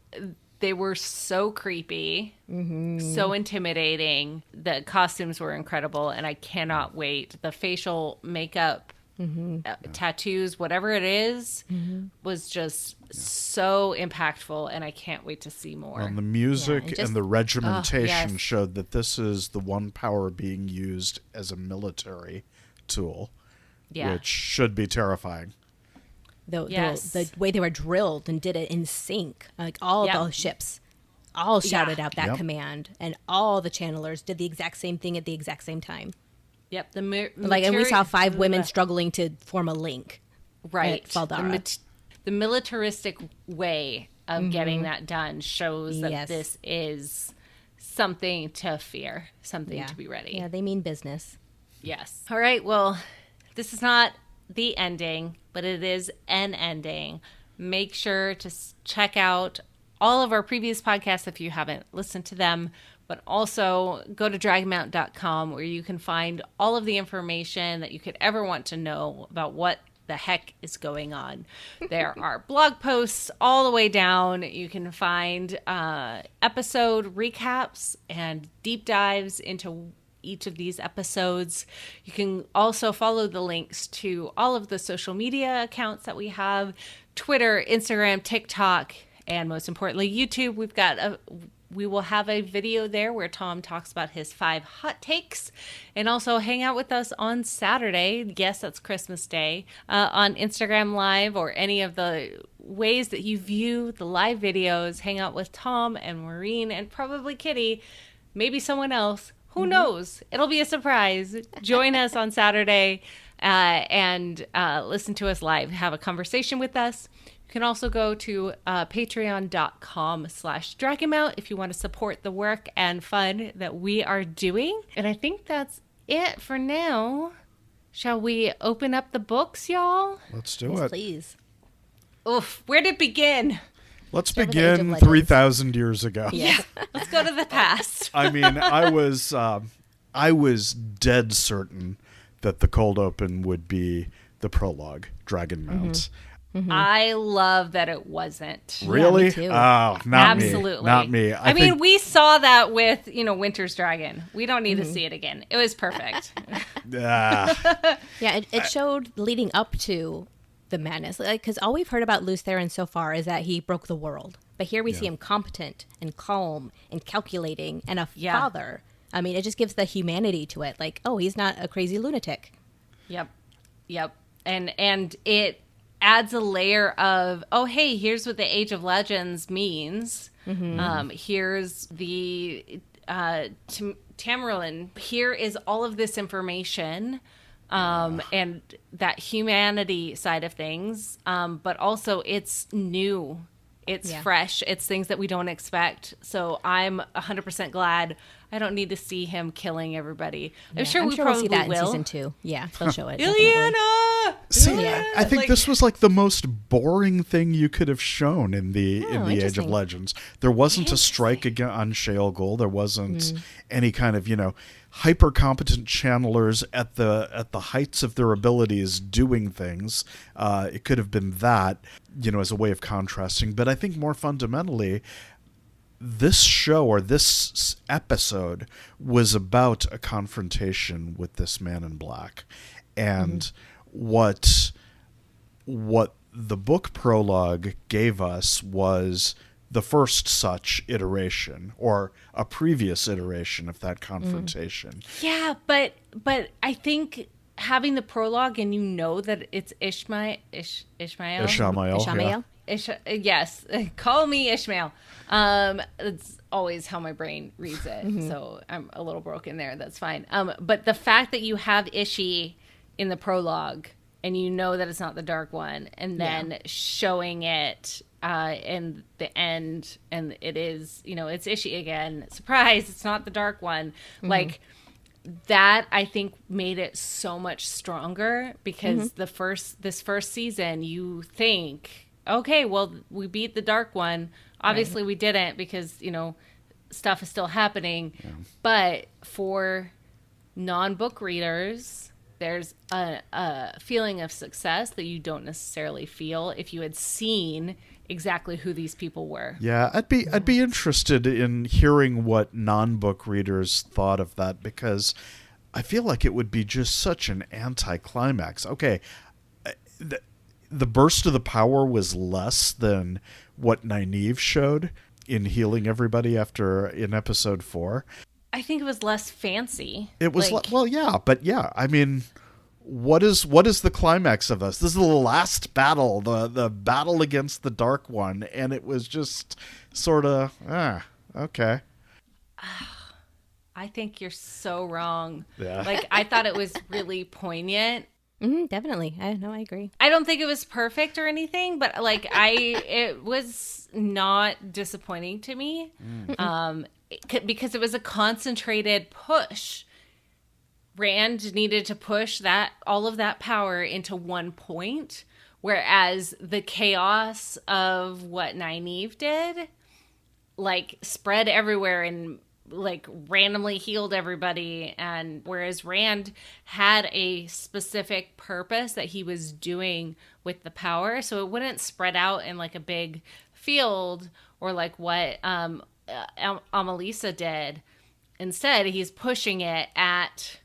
they were so creepy, so intimidating. The costumes were incredible, and I cannot wait. The facial makeup, tattoos, whatever it is, was just so impactful, and I can't wait to see more. And the music and just- and the regimentation yes. showed that this is the one power being used as a military tool, Yeah. which should be terrifying. Yes. The way they were drilled and did it in sync. Like, all Yep. the ships all shouted out that Yep. command, and all the channelers did the exact same thing at the exact same time. Yep. Like, and we saw 5 women struggling to form a link. Right. at Faldara. The militaristic way of getting that done shows that Yes. this is something to fear, something Yeah. to be ready. Yeah, they mean business. Yes. All right. Well, this is not the ending, but it is an ending. Make sure to check out all of our previous podcasts if you haven't listened to them, but also go to dragonmount.com where you can find all of the information that you could ever want to know about what the heck is going on. There are blog posts all the way down. You can find episode recaps and deep dives into each of these episodes. You can also follow the links to all of the social media accounts that we have: Twitter, Instagram, TikTok, and most importantly, YouTube. We will have a video there where Thom talks about his 5 hot takes, and also hang out with us on Saturday. Yes, that's Christmas Day, on Instagram Live or any of the ways that you view the live videos. Hang out with Thom and Maureen and probably Kitty, maybe someone else. Who knows? It'll be a surprise. Join us on Saturday and listen to us live. Have a conversation with us. You can also go to patreon.com/Dragonmount if you want to support the work and fun that we are doing. And I think that's it for now. Shall we open up the books, y'all? Let's do Yes, it. please. Oof, where to begin? Let's Start with the Age of begin Legends. 3,000 years ago. Yeah. Let's go to the past. I mean, I was I was dead certain that the cold open would be the prologue, Dragonmount. I love that it wasn't. Really? me too. Oh, not Absolutely. me. Not me. I mean, we saw that with, Winter's Dragon. We don't need to see it again. It was perfect. Yeah, it showed leading up to the madness. Because all we've heard about Lews Therin so far is that he broke the world. But here we see him competent and calm and calculating and a father. I mean, it just gives the humanity to it. Like, oh, he's not a crazy lunatic. Yep. And it adds a layer of, oh, hey, here's what the Age of Legends means. Here's the Tamriel. Here is all of this information, and that humanity side of things. But also, it's new. It's fresh. It's things that we don't expect. So I'm 100% glad I don't need to see him killing everybody. I'm sure we probably we'll see that will. in season 2. Yeah, they'll show it. Ilyana! See, I think this was like the most boring thing you could have shown in the Age of Legends. There wasn't a strike again on Sheol. There wasn't any kind of, hyper competent channelers at the heights of their abilities doing things. It could have been that, as a way of contrasting. But I think more fundamentally, this show or this episode was about a confrontation with this man in black. And what the book prologue gave us was the first such iteration, or a previous iteration of that confrontation. Yeah, but I think having the prologue and that it's Ishmael. Yes, call me Ishmael. It's always how my brain reads it, so I'm a little broken there. That's fine. But the fact that you have Ishi in the prologue and that it's not the Dark One, and then showing it in the end, and it is, it's Ishi again. Surprise! It's not the Dark One. Like that, I think made it so much stronger because this first season, you think, okay, well, we beat the Dark One. Obviously, we didn't because stuff is still happening. Yeah. But for non-book readers, there's a feeling of success that you don't necessarily feel if you had seen exactly who these people were. Yeah, I'd be interested in hearing what non-book readers thought of that, because I feel like it would be just such an anticlimax. Okay, the burst of the power was less than what Nynaeve showed in healing everybody in episode 4. I think it was less fancy. It was I mean, what is the climax of this? This is the last battle, the battle against the Dark One, and it was just sort of okay. I think you're so wrong. Yeah. Like, I thought it was really poignant. Definitely. I agree. I don't think it was perfect or anything, but it was not disappointing to me. Because it was a concentrated push. Rand needed to push all of that power into one point, whereas the chaos of what Nynaeve did, spread everywhere and randomly healed everybody. And whereas Rand had a specific purpose that he was doing with the power, so it wouldn't spread out in a big field or what Amalisa did. Instead, he's pushing it at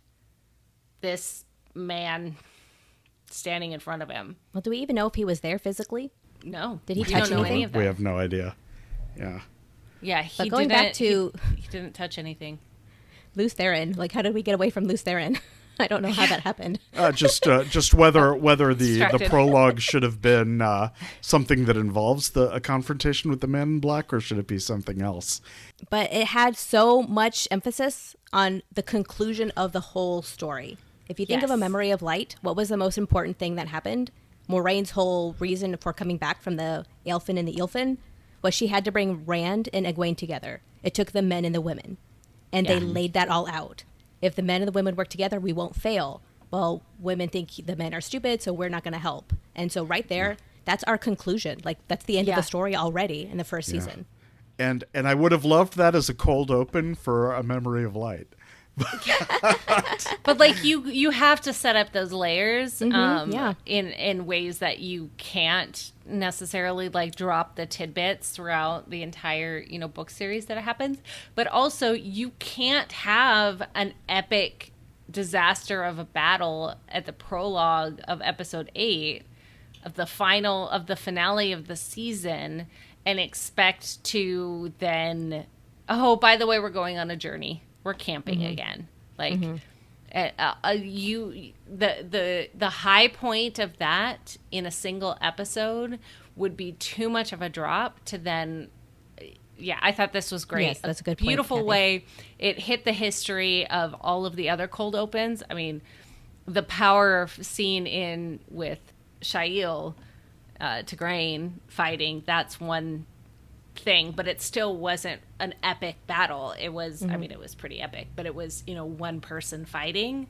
this man standing in front of him. Well, do we even know if he was there physically? No. Did he touch anything? We have no idea. Yeah. Yeah, but going back to he didn't touch anything. Lews Therin, how did we get away from Lews Therin? I don't know how that happened. Just whether the prologue should have been something that involves a confrontation with the Man in Black, or should it be something else? But it had so much emphasis on the conclusion of the whole story. If you think of A Memory of Light, what was the most important thing that happened? Moraine's whole reason for coming back from the Aelfin and the Ylfin was she had to bring Rand and Egwene together. It took the men and the women. And they laid that all out. If the men and the women work together, we won't fail. Well, women think the men are stupid, so we're not going to help. And so right there, that's our conclusion. That's the end of the story already in the first season. And I would have loved that as a cold open for A Memory of Light. But like you have to set up those layers yeah. in ways that you can't necessarily like drop the tidbits throughout the entire, book series that it happens. But also you can't have an epic disaster of a battle at the prologue of episode 8 of the finale of the season and expect to then, oh, by the way, we're going on a journey. We're camping again. Like the high point of that in a single episode would be too much of a drop to then. Yeah, I thought this was great. Yes, that's a good point, Beautiful Kathy. way. It hit the history of all of the other cold opens. I mean, the power scene in with Shail Tigraine fighting, that's one thing, but it still wasn't an epic battle. It was, I mean, it was pretty epic, but it was, one person fighting.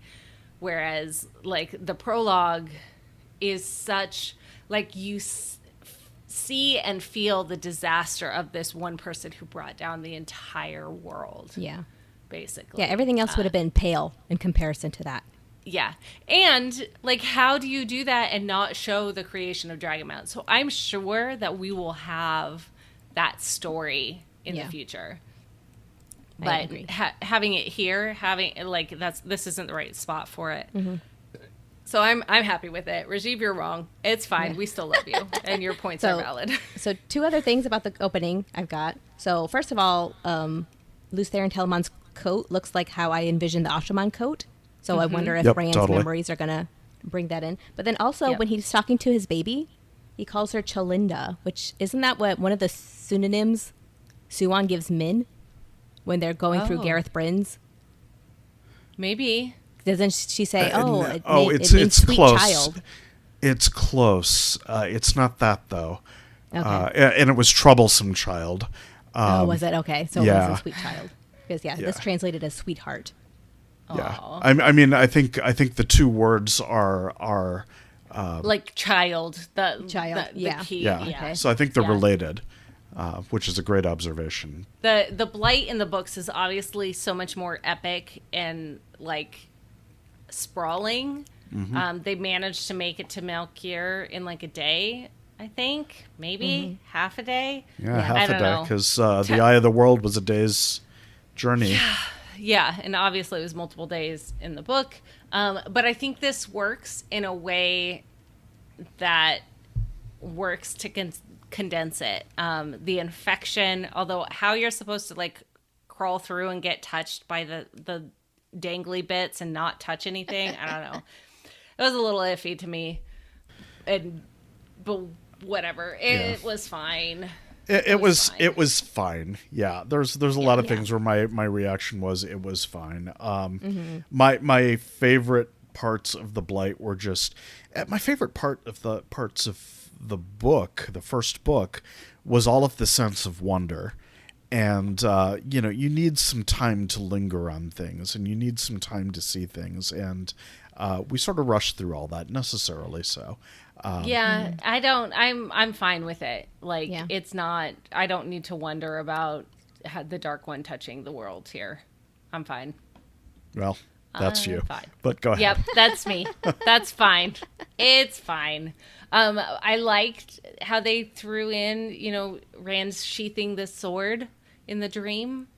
Whereas, like, the prologue is such, like, you see and feel the disaster of this one person who brought down the entire world. Yeah. Basically. Yeah, everything else would have been pale in comparison to that. Yeah. And, like, how do you do that and not show the creation of Dragonmount? So I'm sure that we will have that story in the future. But having it here, this isn't the right spot for it. So I'm happy with it. Rajiv, you're wrong. It's fine. Yeah. We still love you. And your points are valid. So 2 other things about the opening I've got. So first of all, Luther and Telemon's coat looks like how I envisioned the Ashaman coat. So I wonder if Rand's memories are going to bring that in. But then also when he's talking to his baby, he calls her Chalinda, which isn't that what one of the pseudonyms Suan gives Min when they're going through Gareth Bryn's? Maybe. Doesn't she say, it's means sweet close. child? It's close. It's not that, though. Okay. And it was troublesome child. Was it? Okay. So it wasn't sweet child. Because, this translated as sweetheart. Yeah. I mean, I think the 2 words are like child. The key. Yeah. Okay. So I think they're related, which is a great observation. The Blight in the books is obviously so much more epic and, like, sprawling. They managed to make it to Melkier in like a day, I think, maybe half a day. Yeah, half a day, because the Eye of the World was a day's journey. Yeah, and obviously it was multiple days in the book. But I think this works in a way that works to condense it. The infection, although how you're supposed to like crawl through and get touched by the dangly bits and not touch anything, I don't know. It was a little iffy to me. But whatever. It was fine. It was fine. Yeah. There's a lot of things where my reaction was it was fine. My favorite parts of the Blight were just my favorite part of the parts of the book, the first book, was all of the sense of wonder. And you need some time to linger on things, and you need some time to see things, and we sort of rushed through all that, necessarily so. I'm fine with it. Like, it's not, I don't need to wonder about the Dark One touching the world here. I'm fine. Well, that's you. Fine. But go ahead. Yep, that's me. That's fine. It's fine. I liked how they threw in, Rand's sheathing the sword in the dream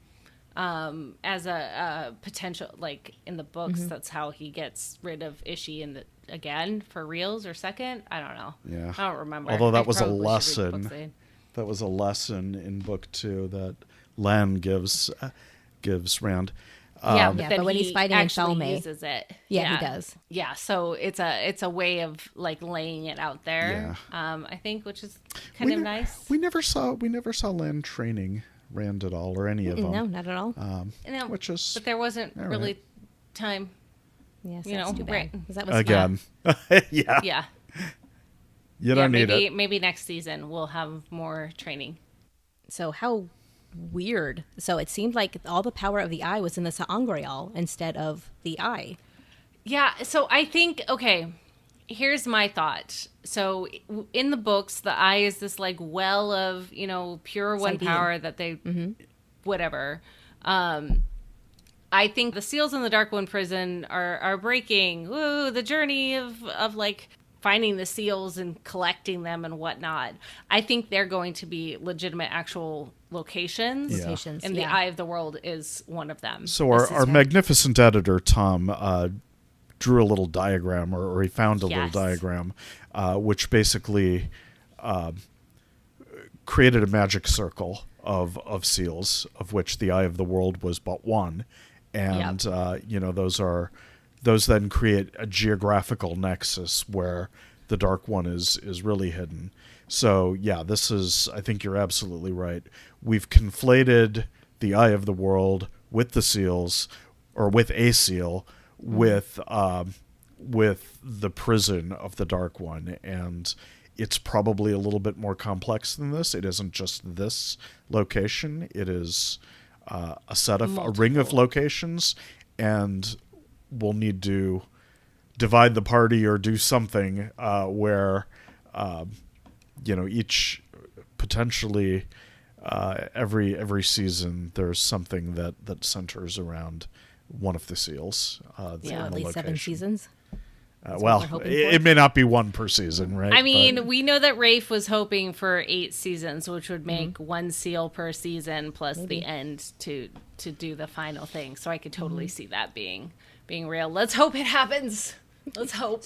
as a potential, like, in the books, that's how he gets rid of Ishii again for reals or second. I don't know. Yeah. I don't remember. Although that was a lesson. That was a lesson in book 2 that Lan gives Rand. But when he's fighting in Shalmei, uses it. Yeah, he does. Yeah, so it's a way of like laying it out there. Yeah. I think, which is kind of nice. We never saw Lan training Rand at all, or any of them. No, not at all. Which is, but there wasn't really time. Yes, that's too bad. Right. That was again. Yeah. Yeah. You don't need it. Maybe next season we'll have more training. So how weird. So it seemed like all the power of the eye was in the Sa'angreal instead of the eye. Yeah, so I think, okay, here's my thought. So in the books, the eye is this like well of, pure one power that they, whatever. I think the seals in the Dark One prison are breaking. Ooh, the journey of like finding the seals and collecting them and whatnot. I think they're going to be legitimate actual locations. Yeah. Locations, And the Eye of the World is one of them. So our magnificent editor, Thom, drew a little diagram, or he found a little diagram, which basically created a magic circle of seals, of which the Eye of the World was but one. And, those then create a geographical nexus where the Dark One is really hidden. So, yeah, this is, I think you're absolutely right. We've conflated the Eye of the World with the seals, or with a seal, with the prison of the Dark One. And it's probably a little bit more complex than this. It isn't just this location. It is a ring of locations, and we'll need to divide the party or do something where each potentially every season there's something that centers around one of the seals. At least 7 seasons. It may not be one per season, right? I mean, we know that Rafe was hoping for 8 seasons, which would make one seal per season plus the end to do the final thing. So I could totally see that being real. Let's hope it happens. Let's hope.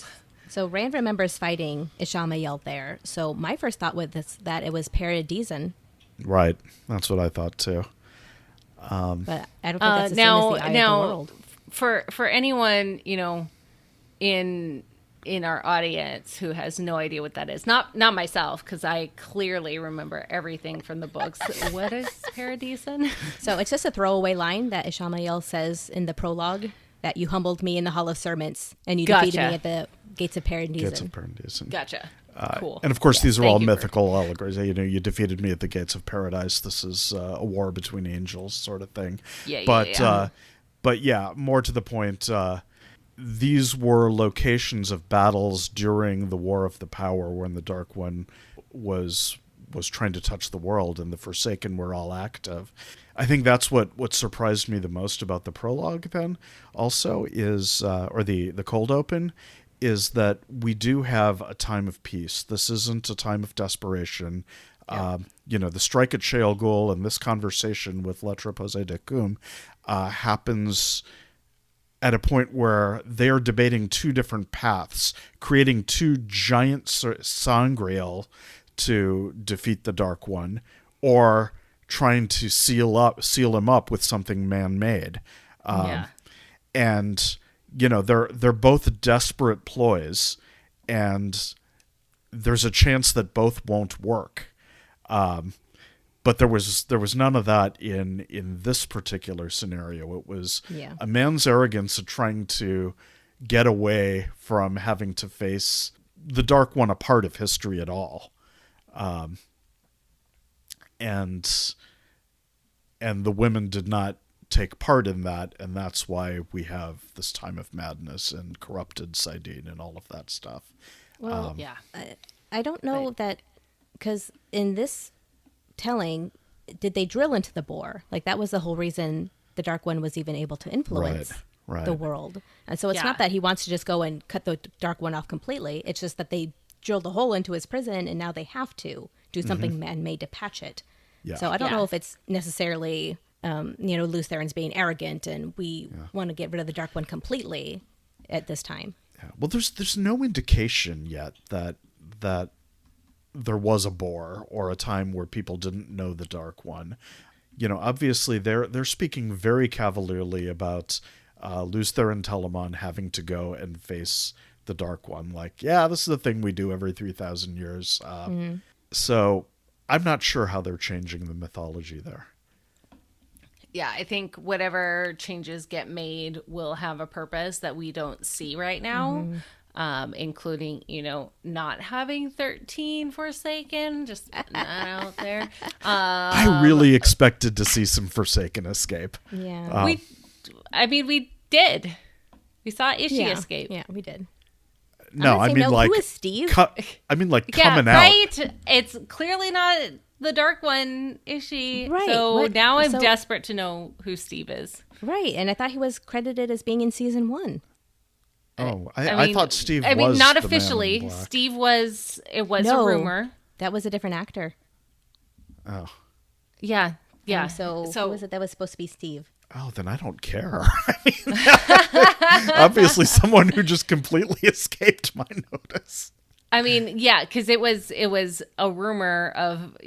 So Rand remembers fighting Ishamael there. So my first thought was that it was Paradisen. Right. That's what I thought too. But I don't think that's the same as the Eye of the World. For anyone, in our audience who has no idea what that is, not myself, because I clearly remember everything from the books. What is Paradisen? So it's just a throwaway line that Ishamael says in the prologue, that you humbled me in the Hall of Servants and you defeated me at the Gates of Paradisen. Gotcha. Cool. And of course, these are all mythical allegories. You defeated me at the Gates of Paradise. This is a war between angels, sort of thing. But yeah, more to the point. These were locations of battles during the War of the Power, when the Dark One was trying to touch the world, and the Forsaken were all active. I think that's what surprised me the most about the prologue. Then also is, or the cold open, is that we do have a time of peace. This isn't a time of desperation. The strike at Sheol Gul and this conversation with Lettre Posée de Cum happens at a point where they are debating 2 different paths, creating 2 giant sangreal to defeat the Dark One, or trying to seal him up with something man-made. And they're both desperate ploys, and there's a chance that both won't work. But there was none of that in this particular scenario. It was a man's arrogance of trying to get away from having to face the Dark One, a part of history at all. And the women did not take part in that, and that's why we have this time of madness and corrupted Saidin and all of that stuff. Well, I don't know that, because in this telling, did they drill into the boar? Like, that was the whole reason the Dark One was even able to influence the world. And so it's not that he wants to just go and cut the Dark One off completely. It's just that they drilled a hole into his prison, and now they have to do something man-made to patch it. So I don't know if it's necessarily, Lews Therin's being arrogant and we want to get rid of the Dark One completely at this time. Yeah. Well, there's no indication yet that there was a boar or a time where people didn't know the Dark One. Obviously they're speaking very cavalierly about Lews Therin Telamon having to go and face the Dark One. Like, this is the thing we do every 3,000 years. So I'm not sure how they're changing the mythology there. Yeah, I think whatever changes get made will have a purpose that we don't see right now, including, not having 13 Forsaken, just not out there. I really expected to see some Forsaken escape. Yeah. We did. We saw Ishii escape. Yeah, we did. No, I mean, like, who is Steve? coming out. Right? It's clearly not the dark one, is she? Right. So What? now I'm So- desperate to know who Steve is. Right, and I thought he was credited as being in season 1. Oh, I thought Steve was not the Man in officially. Black. Steve was, it was No. a rumor. That was a different actor. Oh. Yeah. Yeah. So who was it that was supposed to be Steve? Oh, then I don't care. I mean, obviously someone who just completely escaped my notice. I mean, yeah, because it was a rumor of,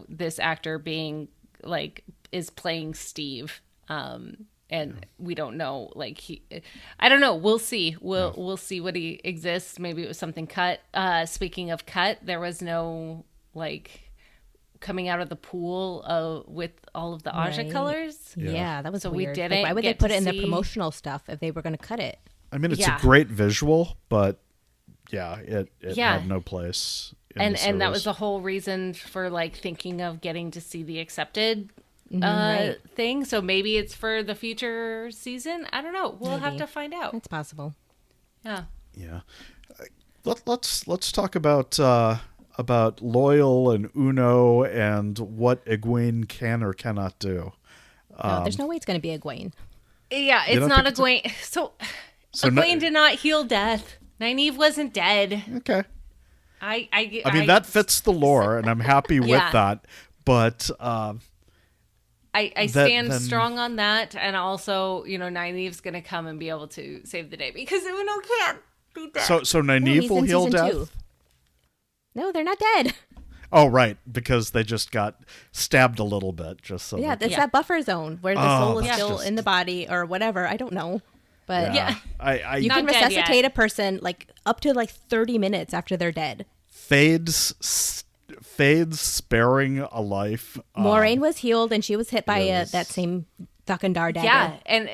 this actor being like is playing Steve, and we don't know. Like I don't know. We'll see. We'll see what he exists. Maybe it was something cut. Speaking of cut, there was no coming out of the pool with all of the Aja Right. colors. Yeah, that was So weird. we didn't. Why would they get put to it in their see- promotional stuff if they were going to cut it? I mean, it's Yeah. a great visual, but yeah, it Yeah. had no place. In And the and that series. was the whole reason for thinking of getting to see the accepted right. thing. So maybe it's for the future season. I don't know. We'll have Maybe. to find out. That's possible. Yeah. Yeah. Let's talk about Loyal and Uno and what Egwene can or cannot do. No, there's no way it's going to be Egwene. Yeah, You it's don't not think Egwene. So So Egwene did not heal death. Nynaeve wasn't dead. Okay. I mean, that fits the lore, and I'm happy with Yeah. that. But I stand then- strong on that, and also, Nynaeve's gonna come and be able to save the day because Uno can't be dead. so No, Nynaeve he's will in heal season death. 2. No, they're not dead. Oh, right, because they just got stabbed a little bit, just so. Yeah, that- it's that buffer zone where the Oh, soul is that's still just- in the body or whatever. I don't know. But Yeah. you Not can dead resuscitate yet. a person up to 30 minutes after they're dead. Fades sparing a life. Moraine was healed and she was hit by Yes. that same Thakandar dagger. Yeah, and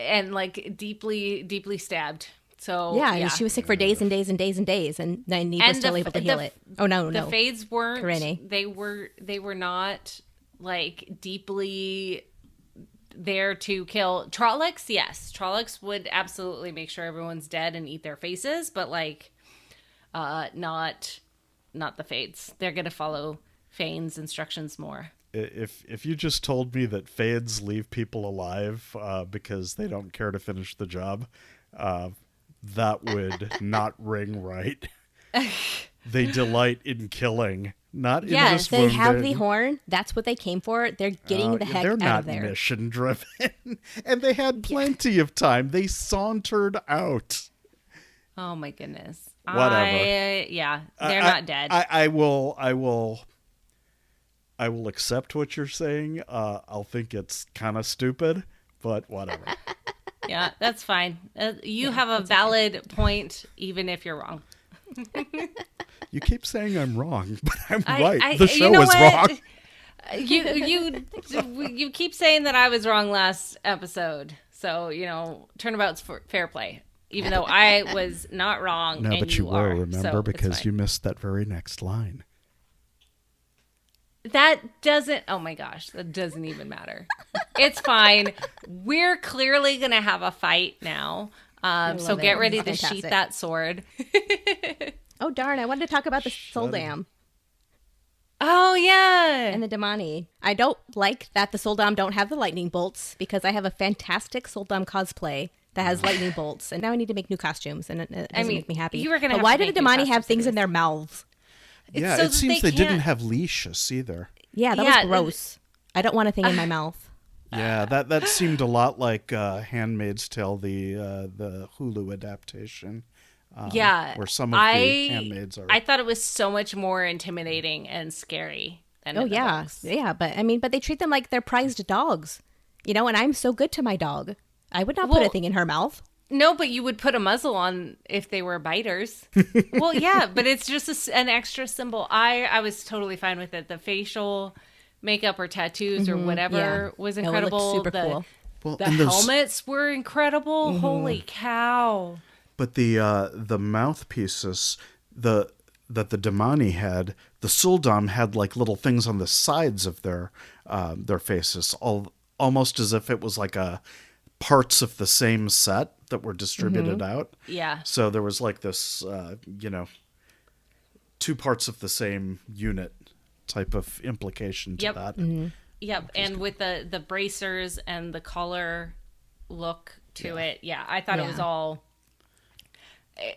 deeply stabbed. So Yeah, and she was sick for days and days and days and days, and Nynaeve was And still able to heal it. Oh no, The no. Fades weren't. Karene. They were not deeply there to kill Trollocs. Yes, Trollocs would absolutely make sure everyone's dead and eat their faces, but not the Fades. They're gonna follow Fane's instructions more. If you just told me that Fades leave people alive because they don't care to finish the job, that would not ring right. They delight in killing, not in Yes, just they have wounding. the horn. That's what they came for. They're getting the heck They're out not of there. mission driven, and they had plenty of time. They sauntered out. Oh my goodness. Whatever. They're not dead. I will accept what you're saying. I'll think it's kind of stupid, but whatever. Yeah, that's fine. You have a valid point, even if you're wrong. You keep saying I'm wrong, but I'm I- right. I- The you show know is what? wrong. You keep saying that I was wrong last episode, so turnabout's fair play. Even though I was not wrong, No, and but you are, were, remember, so it's because fine. you missed that very next line. That doesn't. Oh my gosh, that doesn't even matter. It's fine. We're clearly gonna have a fight now. So love get it. ready It's to sheath fantastic. that sword. Oh darn! I wanted to talk about the Soul Dam Oh yeah. and the Damani. I don't like that the Soul Dam don't have the lightning bolts because I have a fantastic Soul Dam cosplay that has lightning bolts, and now I need to make new costumes, and it doesn't make me happy. you were gonna But have why to do make the new Damani have costumes things in anyways. their mouths? Yeah, so it that seems they they didn't can't- have leashes either. Yeah, that Yeah, was gross. I don't want a thing in my mouth. Yeah, that seemed a lot like *Handmaid's Tale*, the Hulu adaptation. Yeah, where some of the handmaids are. I thought it was so much more intimidating and scary than Oh in the yeah, books. yeah, but they treat them like they're prized dogs, and I'm so good to my dog. I would not put a Well- thing in her mouth. No, but you would put a muzzle on if they were biters. Well, yeah, but it's just an extra symbol. I was totally fine with it. The facial makeup or tattoos or whatever yeah. was No, it looked incredible. super the, cool. well, The and those- helmets were incredible. Holy cow. But the mouthpieces that the Damani had, the Suldam had like little things on the sides of their faces, almost as if it was like parts of the same set that were distributed out. Yeah. So there was like this, two parts of the same unit type of implication to Yep. that. Yep, and with the bracers and the collar look to it, I thought it was all.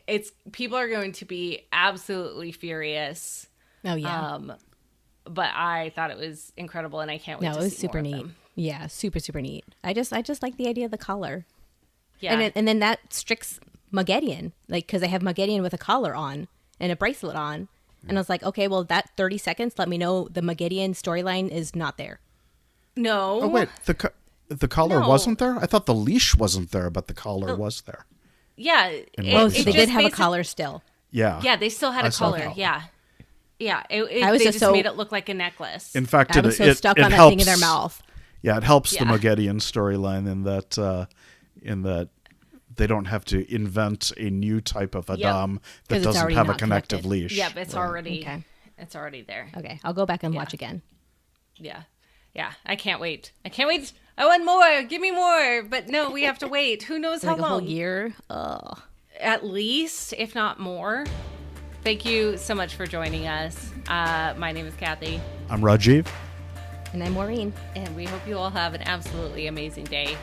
It's people are going to be absolutely furious. Oh yeah. But I thought it was incredible, and I can't wait. No, to it was see super more of neat. them. Yeah, super neat. I just like the idea of the collar. Yeah, And then that stricts Maggedian, like, because I have Maggedian with a collar on and a bracelet on, and I was like, okay, well, that 30 seconds let me know the Maggedian storyline is not there. no. Oh wait, the collar No. wasn't there? I thought the leash wasn't there, but the collar was there. Yeah. Oh, So they just did have a basic- collar still. Yeah. Yeah, they still had I a saw collar. that. Yeah. Yeah. I was they just just so- made it look like a necklace. In fact, I was so it stuck it on that helps, thing in their mouth. Yeah, it helps the Yeah. Maggedian storyline in that they don't have to invent a new type of Adam 'Cause that it's doesn't already have a not connective connected. leash. Yep, it's already Okay. it's already there. Okay, I'll go back and watch again. Yeah. Yeah. I can't wait. I want more. Give me more. But no, we have to wait. Who knows how Like a long? whole year. Oh, At least, if not more. Thank you so much for joining us. My name is Kathy, I'm Rajiv. and I'm Maureen. and we hope you all have an absolutely amazing day.